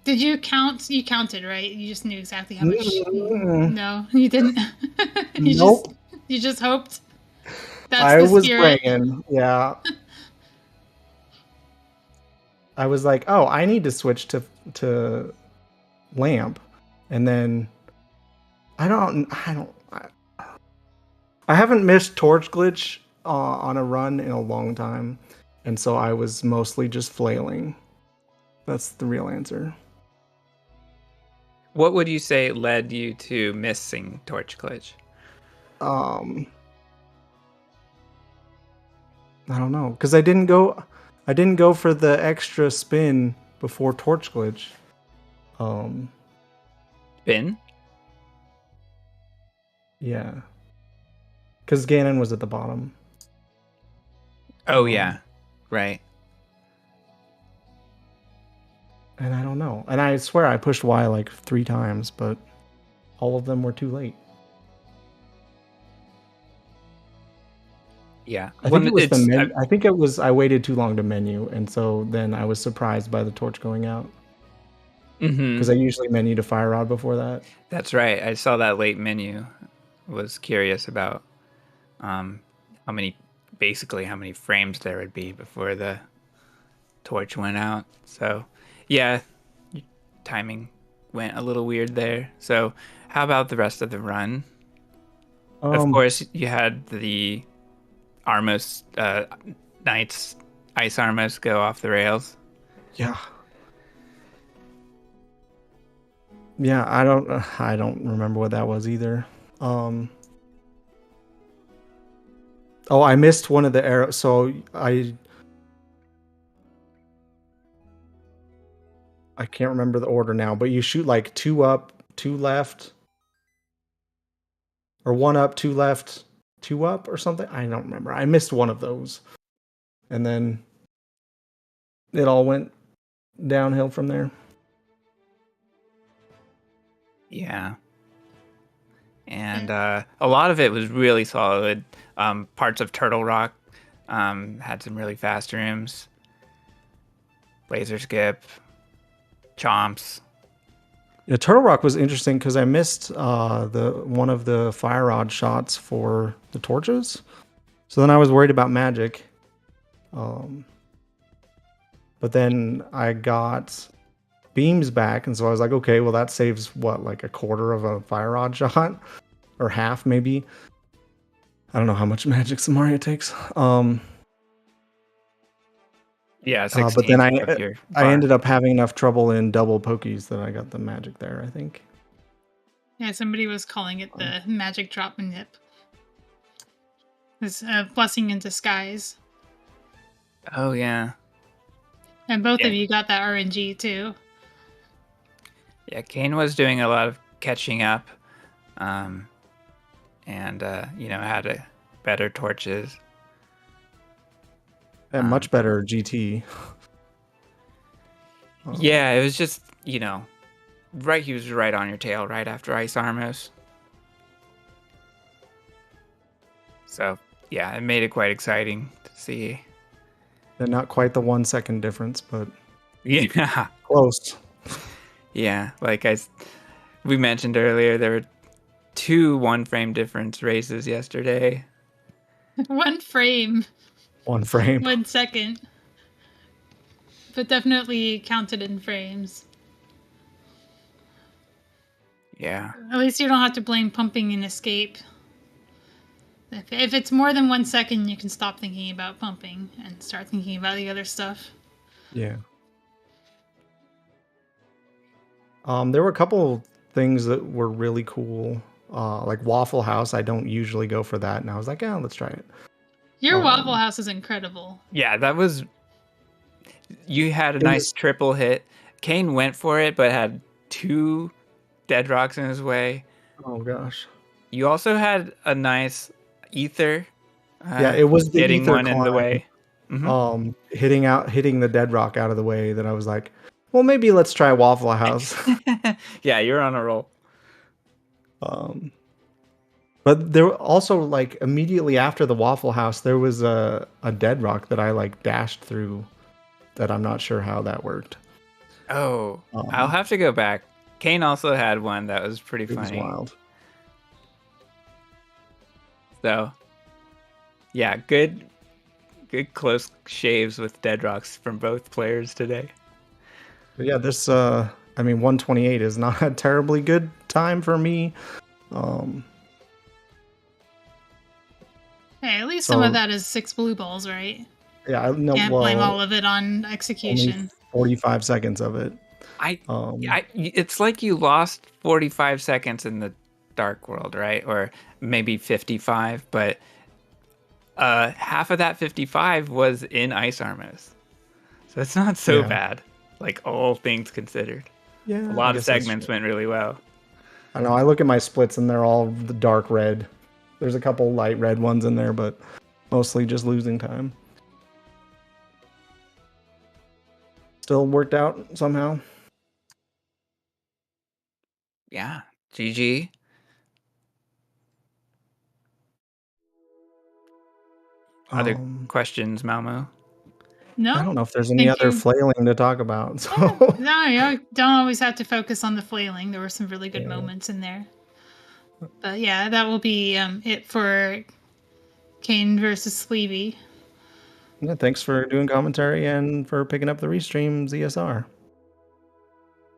Did you count? You counted, right? You just knew exactly how much. No, you didn't. Nope. You just hoped. I was praying. Yeah. I was like, oh, I need to switch to lamp, and then I haven't missed torch glitch on a run in a long time, and so I was mostly just flailing. That's the real answer. What would you say led you to missing torch glitch? I don't know, because I didn't go for the extra spin before torch glitch. Spin? Yeah. Because Ganon was at the bottom. Oh yeah, right. And I don't know. And I swear I pushed Y like 3 times, but all of them were too late. Yeah. I think it was I think it was I waited too long to menu, and so then I was surprised by the torch going out. Because I usually menu to fire rod before that. That's right. I saw that late menu. Was curious about how many frames there would be before the torch went out. So yeah, timing went a little weird there. So how about the rest of the run? Of course, you had the Armos Knights Ice Armos go off the rails. Yeah. Yeah, I don't remember what that was either. Oh, I missed one of the arrows, so I can't remember the order now, but you shoot like 2 up, 2 left, or 1 up, 2 left, 2 up, or something. I don't remember. I missed one of those, and then it all went downhill from there. Yeah. And a lot of it was really solid. Parts of Turtle Rock had some really fast rooms. Laser skip, chomps. Yeah, Turtle Rock was interesting because I missed one of the fire rod shots for the torches. So then I was worried about magic. But But then I got beams back, and so I was like, okay, well that saves what, like a quarter of a fire rod shot, or half maybe. I don't know how much magic Samaria takes. Yeah, But then 16th of your I bar. ended up having enough trouble in double pokies that I got the magic there, I think. Yeah, somebody was calling it the magic drop nip. It's a blessing in disguise. Oh yeah. And both Yeah. of you got that RNG too. Yeah, Kain was doing a lot of catching up, and had better torches. And much better GT. Yeah, it was just right. He was right on your tail right after Ice Armos. So yeah, it made it quite exciting to see. And not quite the 1 second difference, but Yeah, close. yeah. Like we mentioned earlier, there were 2 1-frame difference races yesterday. 1 frame. 1 frame. 1 second. But definitely counted in frames. Yeah. At least you don't have to blame pumping and escape. If it's more than 1 second, you can stop thinking about pumping and start thinking about the other stuff. Yeah. There were a couple things that were really cool. Like Waffle House. I don't usually go for that, and I was like, yeah, let's try it. Your Waffle House is incredible. Yeah, that was. You had a nice triple hit. Kain went for it, but had 2 dead rocks in his way. Oh gosh. You also had a nice ether. Yeah, it was the hitting ether one in the climb, way. hitting the dead rock out of the way. That I was like, well, maybe let's try Waffle House. Yeah, you're on a roll. But there were also, like, immediately after the Waffle House, there was a dead rock that I like dashed through. That I'm not sure how that worked. Oh, I'll have to go back. Kain also had one that was pretty funny. It was wild. So, yeah, good close shaves with dead rocks from both players today. But yeah, this 128 is not a terribly good time for me. Hey, at least some of that is 6 blue balls, right? Yeah, no. Can't blame all of it on execution. 45 seconds of it. It's like you lost 45 seconds in the Dark World, right? Or maybe 55, but half of that 55 was in Ice Armos. So it's not so bad, like all things considered. Yeah, a lot of segments went really well. I know. I look at my splits and they're all the dark red. There's a couple light red ones in there, but mostly just losing time. Still worked out somehow. Yeah. GG. Other questions, Malmo? No. I don't know if there's any other flailing to talk about. So. No, you don't always have to focus on the flailing. There were some really good moments in there. But yeah, that will be it for Kain versus Spleebie. Yeah, thanks for doing commentary and for picking up the restream, ZSR.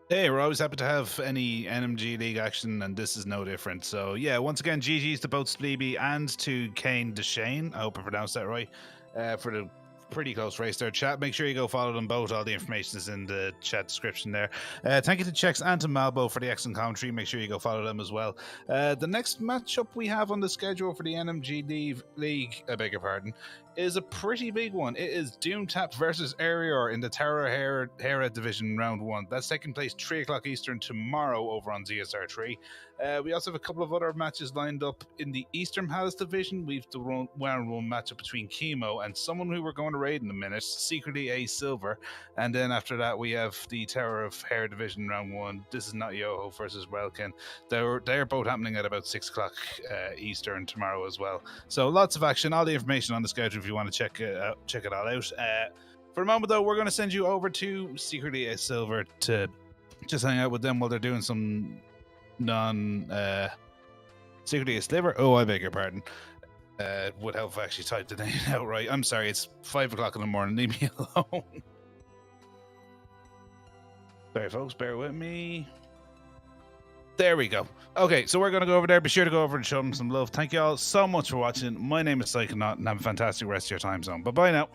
Hey, we're always happy to have any NMG League action, and this is no different. So yeah, once again, GG's to both Spleebie and to KainDeschain. I hope I pronounced that right. For the pretty close race there. Chat, make sure you go follow them both. All the information is in the chat description there. Thank you to Chex and to Malbo for the excellent commentary. Make sure you go follow them as well. The next matchup we have on the schedule for the NMG League, I beg your pardon, is a pretty big one. It is Doomtap versus Arior in the Terra Hera division round 1. That's taking place 3 o'clock Eastern tomorrow over on ZSR3. We also have a couple of other matches lined up in the Eastern Palace division. We've the round 1 matchup between Chemo and someone who we're going to raid in a minute, Secretly A Silver. And then after that, we have the Tower of Hair division round 1. This is not Yoho versus Welkin. They're both happening at about 6 o'clock Eastern tomorrow as well. So lots of action. All the information on the schedule if you want to check it all out. For the moment, though, we're going to send you over to Secretly A Silver to just hang out with them while they're doing some Secretly A Sliver. Oh, I beg your pardon. Would help if I actually typed the name out right. I'm sorry, it's 5 o'clock in the morning. Leave me alone. Sorry, folks, bear with me. There we go. Okay, so we're going to go over there. Be sure to go over and show them some love. Thank you all so much for watching. My name is Psychonaut, and have a fantastic rest of your time zone. Bye-bye now.